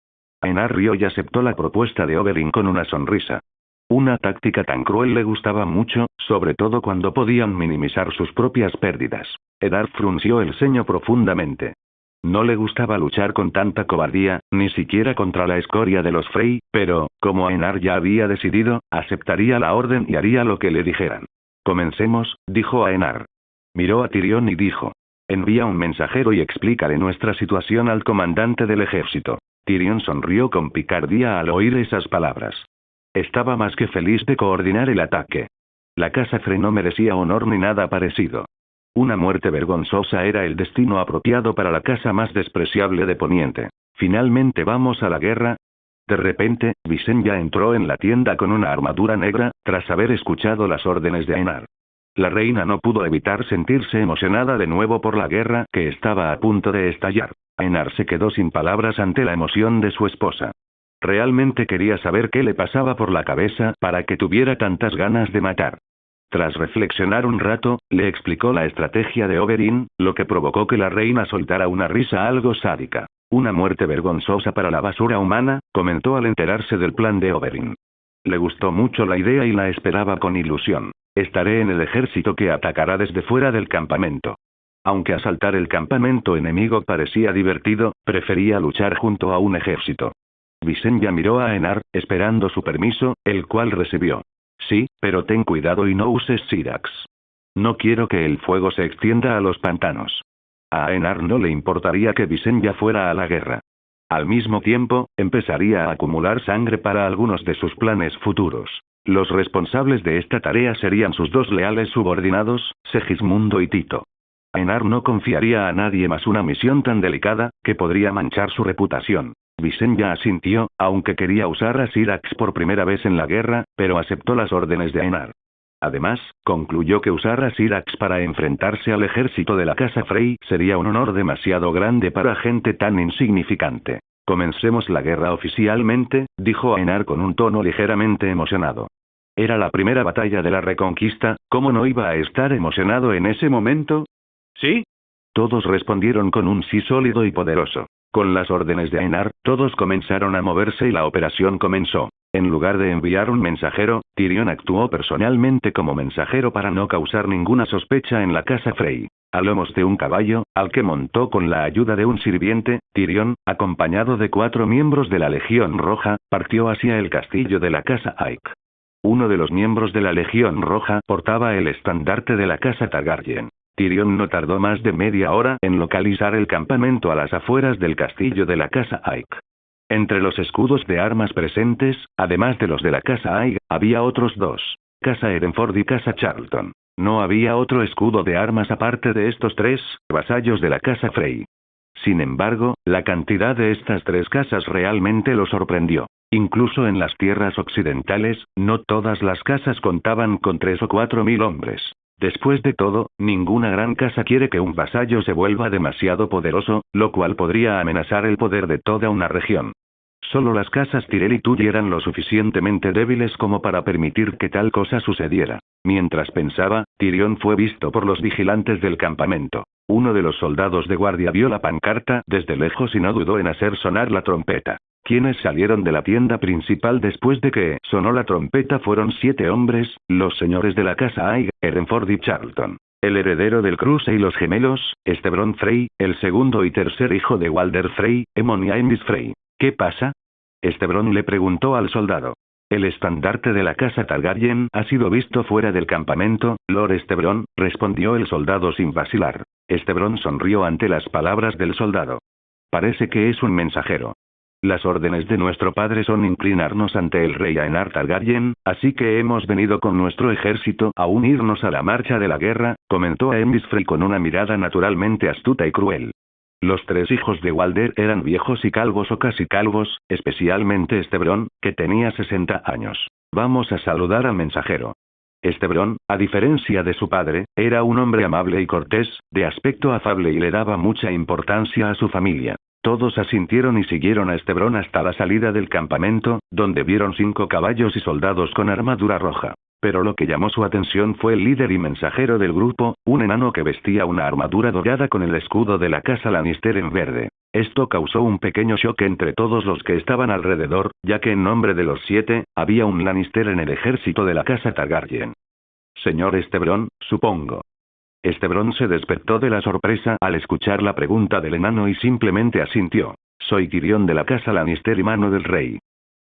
Aenar rió y aceptó la propuesta de Oberyn con una sonrisa. Una táctica tan cruel le gustaba mucho, sobre todo cuando podían minimizar sus propias pérdidas. Eddard frunció el ceño profundamente. No le gustaba luchar con tanta cobardía, ni siquiera contra la escoria de los Frey, pero, como Aenar ya había decidido, aceptaría la orden y haría lo que le dijeran. Comencemos, dijo Aenar. Miró a Tyrion y dijo. Envía un mensajero y explícale nuestra situación al comandante del ejército. Tyrion sonrió con picardía al oír esas palabras. Estaba más que feliz de coordinar el ataque. La casa Frey no merecía honor ni nada parecido. Una muerte vergonzosa era el destino apropiado para la casa más despreciable de Poniente. ¿Finalmente vamos a la guerra? De repente, Visenya entró en la tienda con una armadura negra, tras haber escuchado las órdenes de Aenar. La reina no pudo evitar sentirse emocionada de nuevo por la guerra que estaba a punto de estallar. Aenar se quedó sin palabras ante la emoción de su esposa. Realmente quería saber qué le pasaba por la cabeza para que tuviera tantas ganas de matar. Tras reflexionar un rato, le explicó la estrategia de Oberyn, lo que provocó que la reina soltara una risa algo sádica. Una muerte vergonzosa para la basura humana, comentó al enterarse del plan de Oberyn. Le gustó mucho la idea y la esperaba con ilusión. Estaré en el ejército que atacará desde fuera del campamento. Aunque asaltar el campamento enemigo parecía divertido, prefería luchar junto a un ejército. Visenya miró a Aenar, esperando su permiso, el cual recibió. Sí, pero ten cuidado y no uses Syrax. No quiero que el fuego se extienda a los pantanos. A Aenar no le importaría que Visenya fuera a la guerra. Al mismo tiempo, empezaría a acumular sangre para algunos de sus planes futuros. Los responsables de esta tarea serían sus dos leales subordinados, Segismundo y Tito. Aenar no confiaría a nadie más una misión tan delicada, que podría manchar su reputación. Visenya asintió, aunque quería usar a Syrax por primera vez en la guerra, pero aceptó las órdenes de Aenar. Además, concluyó que usar a Syrax para enfrentarse al ejército de la casa Frey sería un honor demasiado grande para gente tan insignificante. Comencemos la guerra oficialmente, dijo Aenar con un tono ligeramente emocionado. Era la primera batalla de la Reconquista, ¿cómo no iba a estar emocionado en ese momento? ¿Sí? Todos respondieron con un sí sólido y poderoso. Con las órdenes de Aenar, todos comenzaron a moverse y la operación comenzó. En lugar de enviar un mensajero, Tyrion actuó personalmente como mensajero para no causar ninguna sospecha en la casa Frey. A lomos de un caballo, al que montó con la ayuda de un sirviente, Tyrion, acompañado de 4 miembros de la Legión Roja, partió hacia el castillo de la casa Aik. Uno de los miembros de la Legión Roja portaba el estandarte de la casa Targaryen. Tyrion no tardó más de media hora en localizar el campamento a las afueras del castillo de la casa Aik. Entre los escudos de armas presentes, además de los de la casa Aik, había otros 2. Casa Erenford y casa Charlton. No había otro escudo de armas aparte de estos 3, vasallos de la casa Frey. Sin embargo, la cantidad de estas 3 casas realmente lo sorprendió. Incluso en las tierras occidentales, no todas las casas contaban con 3 o 4 mil hombres. Después de todo, ninguna gran casa quiere que un vasallo se vuelva demasiado poderoso, lo cual podría amenazar el poder de toda una región. Solo las casas Tyrell y Tully eran lo suficientemente débiles como para permitir que tal cosa sucediera. Mientras pensaba, Tyrion fue visto por los vigilantes del campamento. Uno de los soldados de guardia vio la pancarta desde lejos y no dudó en hacer sonar la trompeta. Quienes salieron de la tienda principal después de que sonó la trompeta fueron 7 hombres, los señores de la casa Aig, Erenford y Charlton. El heredero del cruce y los gemelos, Stebron Frey, el segundo y tercer hijo de Walder Frey, Aemon y Aemys Frey. ¿Qué pasa? Stebron le preguntó al soldado. El estandarte de la casa Targaryen ha sido visto fuera del campamento, Lord Stebron, respondió el soldado sin vacilar. Stebron sonrió ante las palabras del soldado. Parece que es un mensajero. Las órdenes de nuestro padre son inclinarnos ante el rey Aenar Targaryen, así que hemos venido con nuestro ejército a unirnos a la marcha de la guerra, comentó Aemys Frey con una mirada naturalmente astuta y cruel. Los 3 hijos de Walder eran viejos y calvos o casi calvos, especialmente Stebron, que tenía 60 años. Vamos a saludar al mensajero. Stebron, a diferencia de su padre, era un hombre amable y cortés, de aspecto afable y le daba mucha importancia a su familia. Todos asintieron y siguieron a Stebron hasta la salida del campamento, donde vieron 5 caballos y soldados con armadura roja. Pero lo que llamó su atención fue el líder y mensajero del grupo, un enano que vestía una armadura dorada con el escudo de la casa Lannister en verde. Esto causó un pequeño shock entre todos los que estaban alrededor, ya que en nombre de los 7, había un Lannister en el ejército de la casa Targaryen. Señor Stebron, supongo. Stebron se despertó de la sorpresa al escuchar la pregunta del enano y simplemente asintió. Soy Tyrion de la casa Lannister y mano del rey.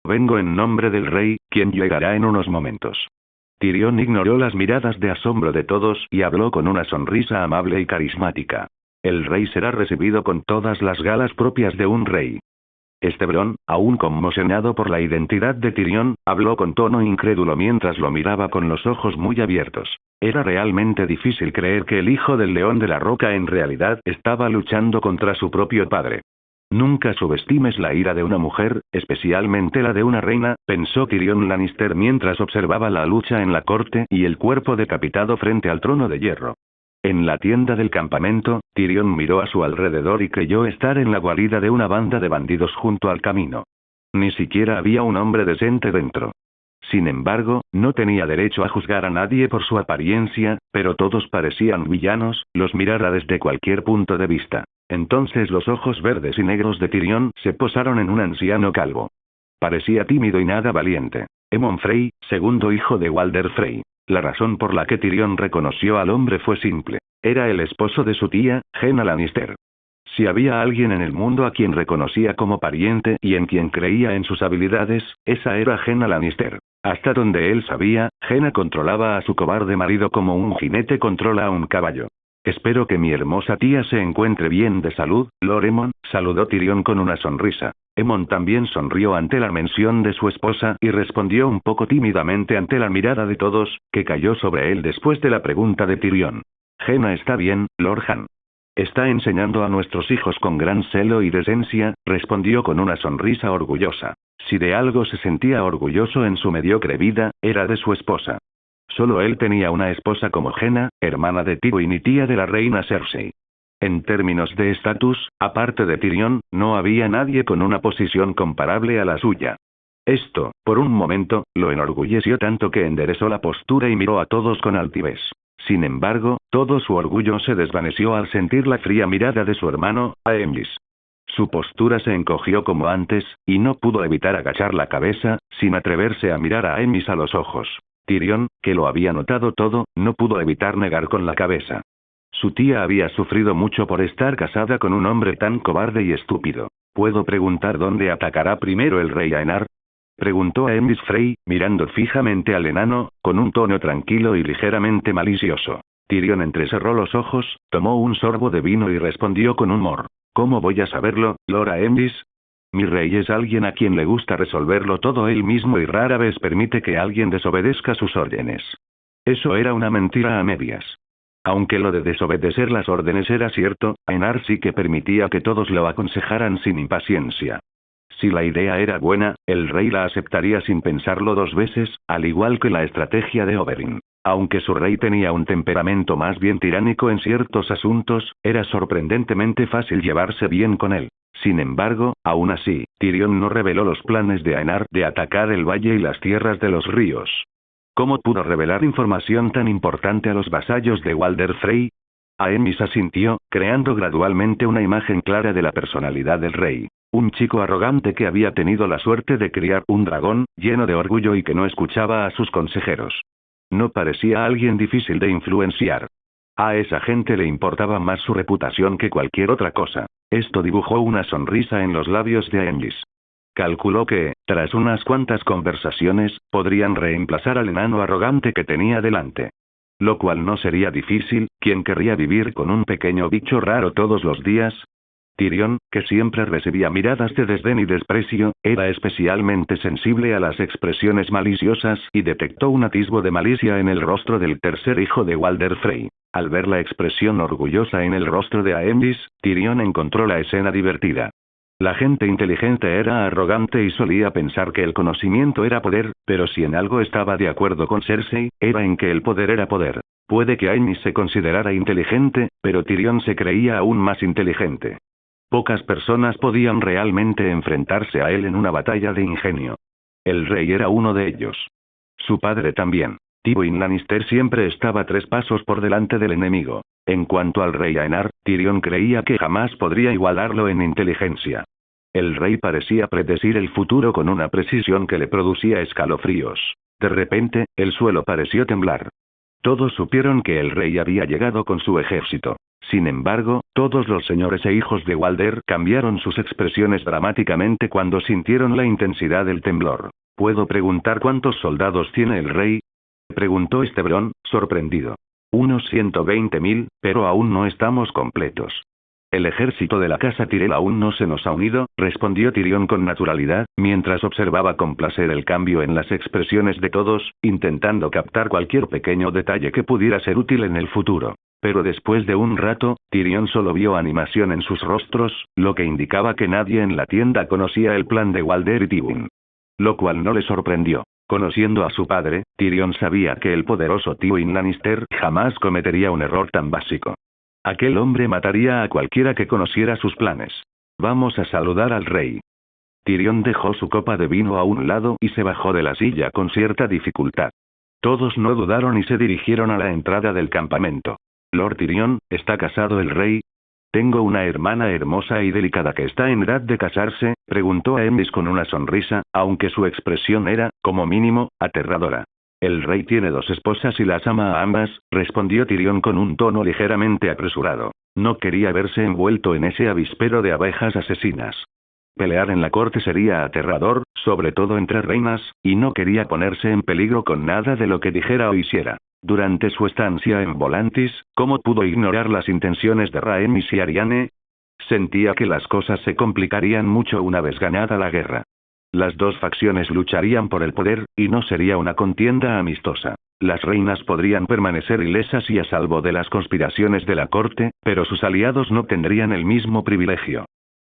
Vengo en nombre del rey, quien llegará en unos momentos. Tyrion ignoró las miradas de asombro de todos y habló con una sonrisa amable y carismática. El rey será recibido con todas las galas propias de un rey. Stebron, aún conmocionado por la identidad de Tyrion, habló con tono incrédulo mientras lo miraba con los ojos muy abiertos. Era realmente difícil creer que el hijo del león de la roca en realidad estaba luchando contra su propio padre. Nunca subestimes la ira de una mujer, especialmente la de una reina, pensó Tyrion Lannister mientras observaba la lucha en la corte y el cuerpo decapitado frente al trono de hierro. En la tienda del campamento, Tyrion miró a su alrededor y creyó estar en la guarida de una banda de bandidos junto al camino. Ni siquiera había un hombre decente dentro. Sin embargo, no tenía derecho a juzgar a nadie por su apariencia, pero todos parecían villanos, los mirara desde cualquier punto de vista. Entonces los ojos verdes y negros de Tyrion se posaron en un anciano calvo. Parecía tímido y nada valiente. Aemon Frey, segundo hijo de Walder Frey. La razón por la que Tyrion reconoció al hombre fue simple. Era el esposo de su tía, Jaena Lannister. Si había alguien en el mundo a quien reconocía como pariente y en quien creía en sus habilidades, esa era Jaena Lannister. Hasta donde él sabía, Jaena controlaba a su cobarde marido como un jinete controla a un caballo. Espero que mi hermosa tía se encuentre bien de salud, Lord Aemon, saludó Tyrion con una sonrisa. Aemon también sonrió ante la mención de su esposa y respondió un poco tímidamente ante la mirada de todos, que cayó sobre él después de la pregunta de Tyrion. Jaina está bien, Lord Han. Está enseñando a nuestros hijos con gran celo y decencia, respondió con una sonrisa orgullosa. Si de algo se sentía orgulloso en su mediocre vida, era de su esposa. Solo él tenía una esposa como Jaina, hermana de Tywin y tía de la reina Cersei. En términos de estatus, aparte de Tyrion, no había nadie con una posición comparable a la suya. Esto, por un momento, lo enorgulleció tanto que enderezó la postura y miró a todos con altivez. Sin embargo, todo su orgullo se desvaneció al sentir la fría mirada de su hermano, Aemys. Su postura se encogió como antes, y no pudo evitar agachar la cabeza, sin atreverse a mirar a Aemys a los ojos. Tyrion, que lo había notado todo, no pudo evitar negar con la cabeza. Su tía había sufrido mucho por estar casada con un hombre tan cobarde y estúpido. ¿Puedo preguntar dónde atacará primero el rey Aenar? Preguntó Aemys Frey, mirando fijamente al enano, con un tono tranquilo y ligeramente malicioso. Tyrion entrecerró los ojos, tomó un sorbo de vino y respondió con humor. ¿Cómo voy a saberlo, Lord Aemys? Mi rey es alguien a quien le gusta resolverlo todo él mismo y rara vez permite que alguien desobedezca sus órdenes. Eso era una mentira a medias. Aunque lo de desobedecer las órdenes era cierto, Aenar sí que permitía que todos lo aconsejaran sin impaciencia. Si la idea era buena, el rey la aceptaría sin pensarlo dos veces, al igual que la estrategia de Oberyn. Aunque su rey tenía un temperamento más bien tiránico en ciertos asuntos, era sorprendentemente fácil llevarse bien con él. Sin embargo, aún así, Tyrion no reveló los planes de Aenar de atacar el valle y las tierras de los ríos. ¿Cómo pudo revelar información tan importante a los vasallos de Walder Frey? Aemys asintió, creando gradualmente una imagen clara de la personalidad del rey. Un chico arrogante que había tenido la suerte de criar un dragón, lleno de orgullo y que no escuchaba a sus consejeros. No parecía alguien difícil de influenciar. A esa gente le importaba más su reputación que cualquier otra cosa. Esto dibujó una sonrisa en los labios de Aemys. Calculó que, tras unas cuantas conversaciones, podrían reemplazar al enano arrogante que tenía delante. Lo cual no sería difícil, ¿quién querría vivir con un pequeño bicho raro todos los días? Tyrion, que siempre recibía miradas de desdén y desprecio, era especialmente sensible a las expresiones maliciosas y detectó un atisbo de malicia en el rostro del tercer hijo de Walder Frey. Al ver la expresión orgullosa en el rostro de Aemys, Tyrion encontró la escena divertida. La gente inteligente era arrogante y solía pensar que el conocimiento era poder, pero si en algo estaba de acuerdo con Cersei, era en que el poder era poder. Puede que Aemys se considerara inteligente, pero Tyrion se creía aún más inteligente. Pocas personas podían realmente enfrentarse a él en una batalla de ingenio. El rey era uno de ellos. Su padre también. Tywin Lannister siempre estaba 3 pasos por delante del enemigo. En cuanto al rey Aenar, Tyrion creía que jamás podría igualarlo en inteligencia. El rey parecía predecir el futuro con una precisión que le producía escalofríos. De repente, el suelo pareció temblar. Todos supieron que el rey había llegado con su ejército. Sin embargo, todos los señores e hijos de Walder cambiaron sus expresiones dramáticamente cuando sintieron la intensidad del temblor. ¿Puedo preguntar cuántos soldados tiene el rey? Preguntó Estebrón, sorprendido. Unos 120.000, pero aún no estamos completos. El ejército de la casa Tyrell aún no se nos ha unido, respondió Tyrion con naturalidad, mientras observaba con placer el cambio en las expresiones de todos, intentando captar cualquier pequeño detalle que pudiera ser útil en el futuro. Pero después de un rato, Tyrion solo vio animación en sus rostros, lo que indicaba que nadie en la tienda conocía el plan de Walder y Tywin. Lo cual no le sorprendió. Conociendo a su padre, Tyrion sabía que el poderoso Tywin Lannister jamás cometería un error tan básico. Aquel hombre mataría a cualquiera que conociera sus planes. Vamos a saludar al rey. Tyrion dejó su copa de vino a un lado y se bajó de la silla con cierta dificultad. Todos no dudaron y se dirigieron a la entrada del campamento. Lord Tyrion, ¿está casado el rey? Tengo una hermana hermosa y delicada que está en edad de casarse, preguntó Aemys con una sonrisa, aunque su expresión era, como mínimo, aterradora. El rey tiene 2 esposas y las ama a ambas, respondió Tyrion con un tono ligeramente apresurado. No quería verse envuelto en ese avispero de abejas asesinas. Pelear en la corte sería aterrador, sobre todo entre reinas, y no quería ponerse en peligro con nada de lo que dijera o hiciera. Durante su estancia en Volantis, ¿cómo pudo ignorar las intenciones de Rhaenys y Arianne? Sentía que las cosas se complicarían mucho una vez ganada la guerra. Las dos facciones lucharían por el poder, y no sería una contienda amistosa. Las reinas podrían permanecer ilesas y a salvo de las conspiraciones de la corte, pero sus aliados no tendrían el mismo privilegio.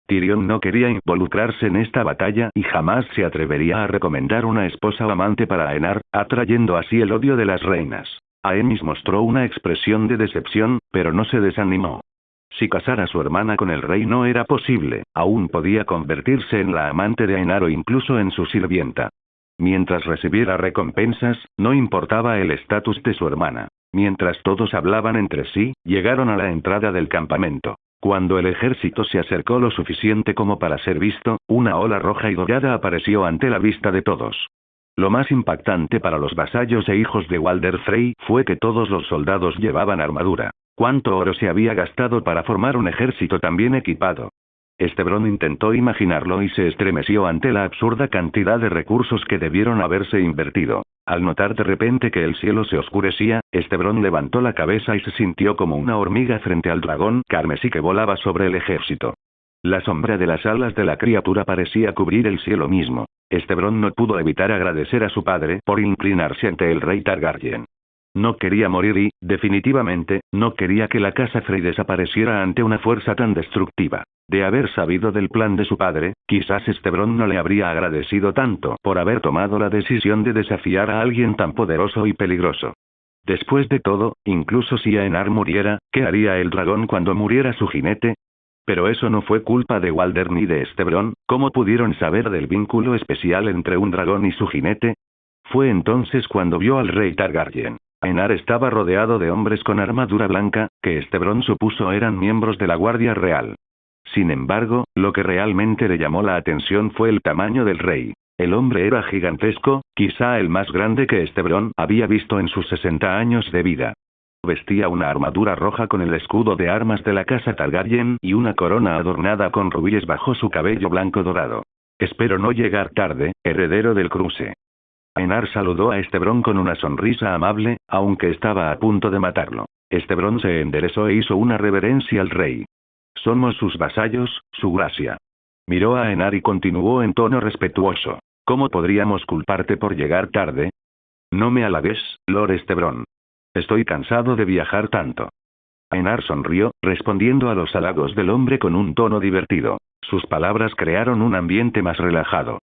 Tyrion no quería involucrarse en esta batalla y jamás se atrevería a recomendar una esposa o amante para Aenar, atrayendo así el odio de las reinas. Aenys mostró una expresión de decepción, pero no se desanimó. Si casar a su hermana con el rey no era posible, aún podía convertirse en la amante de Aenar o incluso en su sirvienta. Mientras recibiera recompensas, no importaba el estatus de su hermana. Mientras todos hablaban entre sí, llegaron a la entrada del campamento. Cuando el ejército se acercó lo suficiente como para ser visto, una ola roja y dorada apareció ante la vista de todos. Lo más impactante para los vasallos e hijos de Walder Frey fue que todos los soldados llevaban armadura. ¿Cuánto oro se había gastado para formar un ejército tan bien equipado? Estebrón intentó imaginarlo y se estremeció ante la absurda cantidad de recursos que debieron haberse invertido. Al notar de repente que el cielo se oscurecía, Estebrón levantó la cabeza y se sintió como una hormiga frente al dragón carmesí que volaba sobre el ejército. La sombra de las alas de la criatura parecía cubrir el cielo mismo. Estebrón no pudo evitar agradecer a su padre por inclinarse ante el rey Targaryen. No quería morir y, definitivamente, no quería que la casa Frey desapareciera ante una fuerza tan destructiva. De haber sabido del plan de su padre, quizás Estebrón no le habría agradecido tanto por haber tomado la decisión de desafiar a alguien tan poderoso y peligroso. Después de todo, incluso si Aenar muriera, ¿qué haría el dragón cuando muriera su jinete? Pero eso no fue culpa de Walder ni de Estebrón. ¿Cómo pudieron saber del vínculo especial entre un dragón y su jinete? Fue entonces cuando vio al rey Targaryen. Aenar estaba rodeado de hombres con armadura blanca, que Estebrón supuso eran miembros de la Guardia Real. Sin embargo, lo que realmente le llamó la atención fue el tamaño del rey. El hombre era gigantesco, quizá el más grande que Estebrón había visto en sus 60 años de vida. Vestía una armadura roja con el escudo de armas de la casa Targaryen y una corona adornada con rubíes bajo su cabello blanco dorado. Espero no llegar tarde, heredero del cruce. Aenar saludó a Estebrón con una sonrisa amable, aunque estaba a punto de matarlo. Estebrón se enderezó e hizo una reverencia al rey. Somos sus vasallos, su gracia. Miró a Aenar y continuó en tono respetuoso. ¿Cómo podríamos culparte por llegar tarde? No me halagues, Lord Estebrón. Estoy cansado de viajar tanto. Aenar sonrió, respondiendo a los halagos del hombre con un tono divertido. Sus palabras crearon un ambiente más relajado.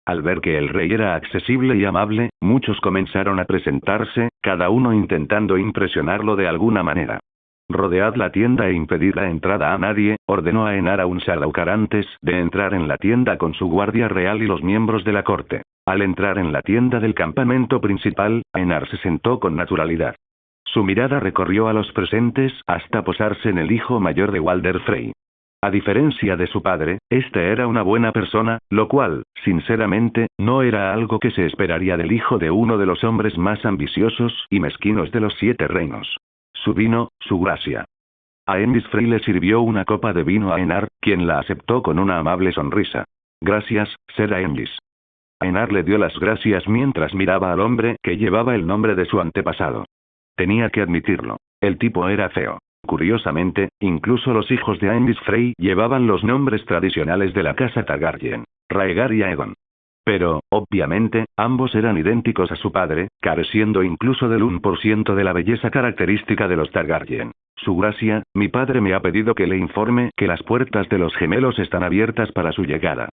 Al ver que el rey era accesible y amable, muchos comenzaron a presentarse, cada uno intentando impresionarlo de alguna manera. Rodead la tienda e impedid la entrada a nadie, ordenó Aenar a un Sardaukar antes de entrar en la tienda con su guardia real y los miembros de la corte. Al entrar en la tienda del campamento principal, Aenar se sentó con naturalidad. Su mirada recorrió a los presentes hasta posarse en el hijo mayor de Walder Frey. A diferencia de su padre, este era una buena persona, lo cual, sinceramente, no era algo que se esperaría del hijo de uno de los hombres más ambiciosos y mezquinos de los 7 reinos. Su vino, su gracia. Aenys Frey le sirvió una copa de vino a Aenar, quien la aceptó con una amable sonrisa. Gracias, Ser Aenys. Aenar le dio las gracias mientras miraba al hombre que llevaba el nombre de su antepasado. Tenía que admitirlo. El tipo era feo. Curiosamente, incluso los hijos de Aenys Frey llevaban los nombres tradicionales de la casa Targaryen, Rhaegar y Aegon. Pero, obviamente, ambos eran idénticos a su padre, careciendo incluso del 1% de la belleza característica de los Targaryen. Su gracia, mi padre me ha pedido que le informe que las puertas de los gemelos están abiertas para su llegada.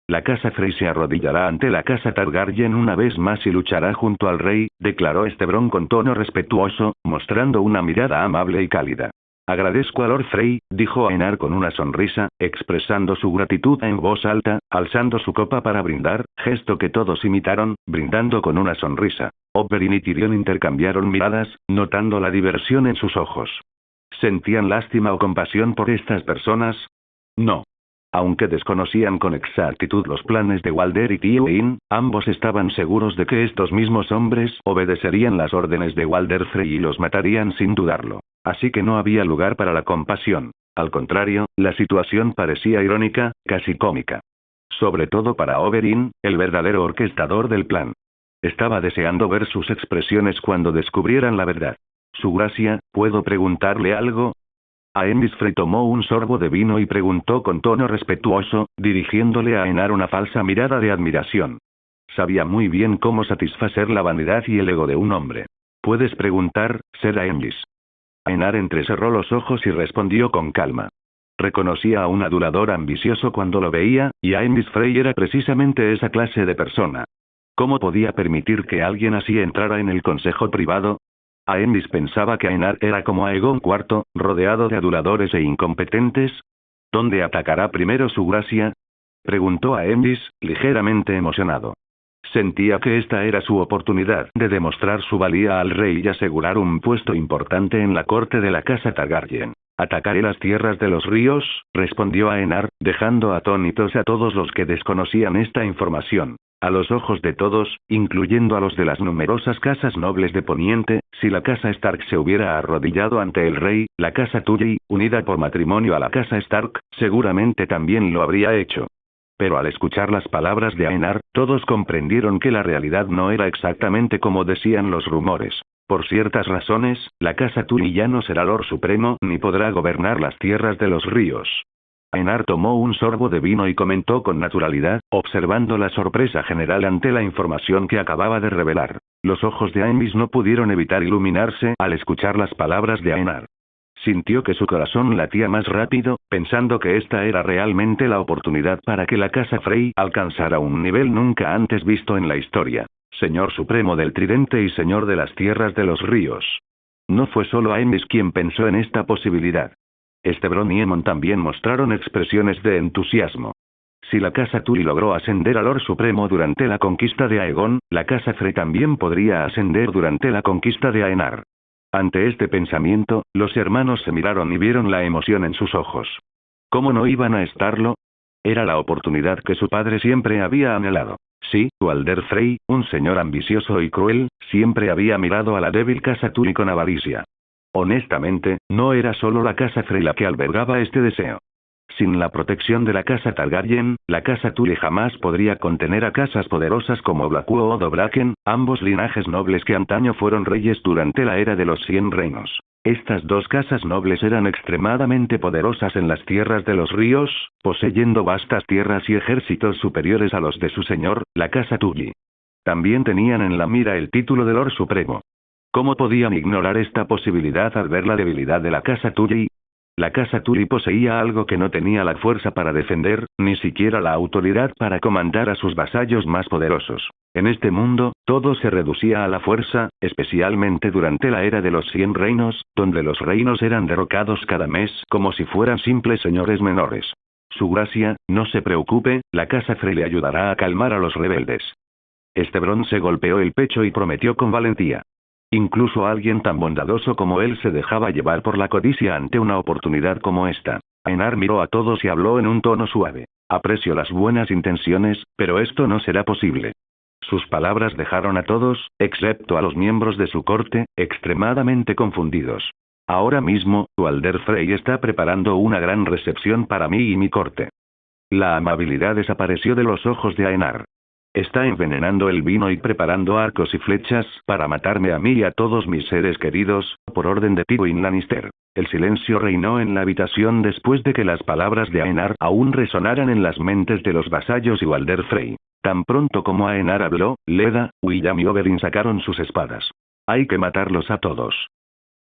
La casa Frey se arrodillará ante la casa Targaryen una vez más y luchará junto al rey, declaró Estebrón con tono respetuoso, mostrando una mirada amable y cálida. Agradezco a Lord Frey, dijo Aenar con una sonrisa, expresando su gratitud en voz alta, alzando su copa para brindar, gesto que todos imitaron, brindando con una sonrisa. Oberyn y Tyrion intercambiaron miradas, notando la diversión en sus ojos. ¿Sentían lástima o compasión por estas personas? No. Aunque desconocían con exactitud los planes de Walder y Tywin, ambos estaban seguros de que estos mismos hombres obedecerían las órdenes de Walder Frey y los matarían sin dudarlo. Así que no había lugar para la compasión. Al contrario, la situación parecía irónica, casi cómica. Sobre todo para Oberyn, el verdadero orquestador del plan. Estaba deseando ver sus expresiones cuando descubrieran la verdad. Su gracia, ¿puedo preguntarle algo? Aenys Frey tomó un sorbo de vino y preguntó con tono respetuoso, dirigiéndole a Aenar una falsa mirada de admiración. Sabía muy bien cómo satisfacer la vanidad y el ego de un hombre. «Puedes preguntar, Ser Aenys». Aenar entrecerró los ojos y respondió con calma. Reconocía a un adulador ambicioso cuando lo veía, y Aenys Frey era precisamente esa clase de persona. ¿Cómo podía permitir que alguien así entrara en el consejo privado? Aenys pensaba que Aenar era como Aegon IV, rodeado de aduladores e incompetentes. ¿Dónde atacará primero su gracia? Preguntó Aenys, ligeramente emocionado. Sentía que esta era su oportunidad de demostrar su valía al rey y asegurar un puesto importante en la corte de la casa Targaryen. «Atacaré las tierras de los ríos», respondió Aenar, dejando atónitos a todos los que desconocían esta información. A los ojos de todos, incluyendo a los de las numerosas casas nobles de Poniente, si la casa Stark se hubiera arrodillado ante el rey, la casa Tully, unida por matrimonio a la casa Stark, seguramente también lo habría hecho. Pero al escuchar las palabras de Aenar, todos comprendieron que la realidad no era exactamente como decían los rumores. Por ciertas razones, la casa Tully ya no será Lord Supremo ni podrá gobernar las tierras de los ríos. Aenar tomó un sorbo de vino y comentó con naturalidad, observando la sorpresa general ante la información que acababa de revelar. Los ojos de Aenys no pudieron evitar iluminarse al escuchar las palabras de Aenar. Sintió que su corazón latía más rápido, pensando que esta era realmente la oportunidad para que la casa Frey alcanzara un nivel nunca antes visto en la historia. Señor Supremo del Tridente y Señor de las Tierras de los Ríos. No fue solo Aenys quien pensó en esta posibilidad. Estebrón y Aemon también mostraron expresiones de entusiasmo. Si la casa Tully logró ascender a Lord Supremo durante la conquista de Aegon, la casa Frey también podría ascender durante la conquista de Aenar. Ante este pensamiento, los hermanos se miraron y vieron la emoción en sus ojos. ¿Cómo no iban a estarlo? Era la oportunidad que su padre siempre había anhelado. Sí, Walder Frey, un señor ambicioso y cruel, siempre había mirado a la débil casa Tully con avaricia. Honestamente, no era solo la casa Frey la que albergaba este deseo. Sin la protección de la casa Targaryen, la casa Tully jamás podría contener a casas poderosas como Blackwall o Dothraki, ambos linajes nobles que antaño fueron reyes durante la era de los 100 reinos. Estas dos casas nobles eran extremadamente poderosas en las tierras de los ríos, poseyendo vastas tierras y ejércitos superiores a los de su señor, la casa Tully. También tenían en la mira el título de Lord Supremo. ¿Cómo podían ignorar esta posibilidad al ver la debilidad de la casa Tully? La casa Tully poseía algo que no tenía la fuerza para defender, ni siquiera la autoridad para comandar a sus vasallos más poderosos. En este mundo, todo se reducía a la fuerza, especialmente durante la era de los 100 reinos, donde los reinos eran derrocados cada mes como si fueran simples señores menores. Su gracia, no se preocupe, la casa Frey le ayudará a calmar a los rebeldes. Estebrón se golpeó el pecho y prometió con valentía. Incluso alguien tan bondadoso como él se dejaba llevar por la codicia ante una oportunidad como esta. Aenar miró a todos y habló en un tono suave. Aprecio las buenas intenciones, pero esto no será posible. Sus palabras dejaron a todos, excepto a los miembros de su corte, extremadamente confundidos. Ahora mismo, Walder Frey está preparando una gran recepción para mí y mi corte. La amabilidad desapareció de los ojos de Aenar. Está envenenando el vino y preparando arcos y flechas para matarme a mí y a todos mis seres queridos, por orden de Tywin Lannister. El silencio reinó en la habitación después de que las palabras de Aenar aún resonaran en las mentes de los vasallos y Walder Frey. Tan pronto como Aenar habló, Leda, William y Oberyn sacaron sus espadas. Hay que matarlos a todos.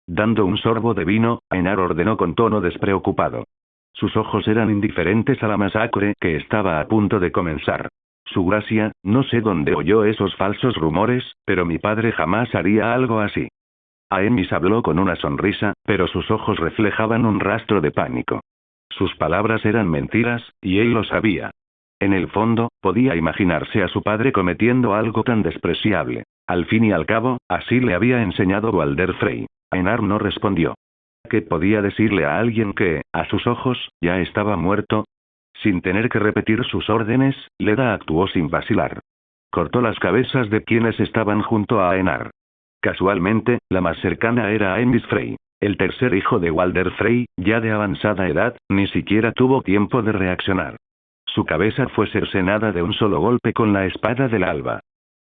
Dando un sorbo de vino, Aenar ordenó con tono despreocupado. Sus ojos eran indiferentes a la masacre que estaba a punto de comenzar. Su gracia, no sé dónde oyó esos falsos rumores, pero mi padre jamás haría algo así. Aenys habló con una sonrisa, pero sus ojos reflejaban un rastro de pánico. Sus palabras eran mentiras, y él lo sabía. En el fondo, podía imaginarse a su padre cometiendo algo tan despreciable. Al fin y al cabo, así le había enseñado Walder Frey. Aenar no respondió. ¿Qué podía decirle a alguien que, a sus ojos, ya estaba muerto? Sin tener que repetir sus órdenes, Leda actuó sin vacilar. Cortó las cabezas de quienes estaban junto a Aenar. Casualmente, la más cercana era Aenys Frey. El tercer hijo de Walder Frey, ya de avanzada edad, ni siquiera tuvo tiempo de reaccionar. Su cabeza fue cercenada de un solo golpe con la espada del alba.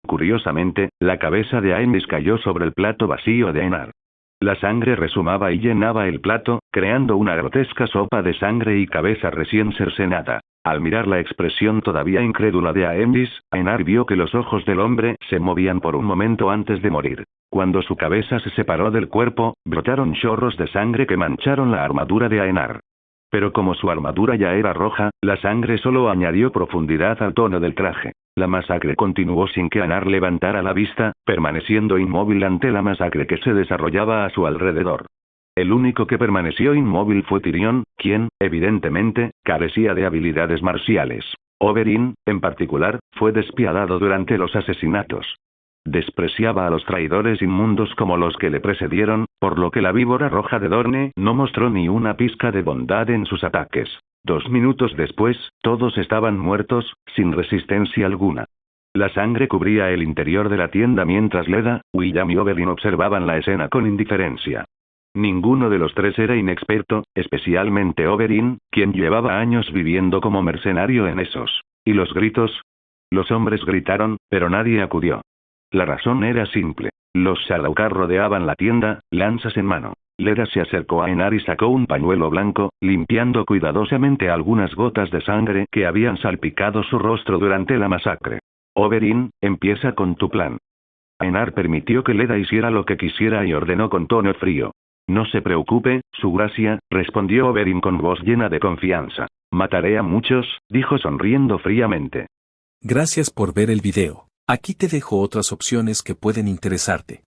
Curiosamente, la cabeza de Aenys cayó sobre el plato vacío de Einar. La sangre resumaba y llenaba el plato, creando una grotesca sopa de sangre y cabeza recién cercenada. Al mirar la expresión todavía incrédula de Aenys, Einar vio que los ojos del hombre se movían por un momento antes de morir. Cuando su cabeza se separó del cuerpo, brotaron chorros de sangre que mancharon la armadura de Einar. Pero como su armadura ya era roja, la sangre solo añadió profundidad al tono del traje. La masacre continuó sin que Einar levantara la vista, permaneciendo inmóvil ante la masacre que se desarrollaba a su alrededor. El único que permaneció inmóvil fue Tyrion, quien, evidentemente, carecía de habilidades marciales. Oberyn, en particular, fue despiadado durante los asesinatos. Despreciaba a los traidores inmundos como los que le precedieron, por lo que la víbora roja de Dorne no mostró ni una pizca de bondad en sus ataques. 2 minutos después, todos estaban muertos, sin resistencia alguna. La sangre cubría el interior de la tienda mientras Leda, William y Oberyn observaban la escena con indiferencia. Ninguno de los tres era inexperto, especialmente Oberyn, quien llevaba años viviendo como mercenario en esos. ¿Y los gritos? Los hombres gritaron, pero nadie acudió. La razón era simple. Los Sardaukar rodeaban la tienda, lanzas en mano. Leda se acercó a Einar y sacó un pañuelo blanco, limpiando cuidadosamente algunas gotas de sangre que habían salpicado su rostro durante la masacre. Oberyn, empieza con tu plan. Einar permitió que Leda hiciera lo que quisiera y ordenó con tono frío. No se preocupe, su gracia, respondió Oberyn con voz llena de confianza. Mataré a muchos, dijo sonriendo fríamente. Gracias por ver el video. Aquí te dejo otras opciones que pueden interesarte.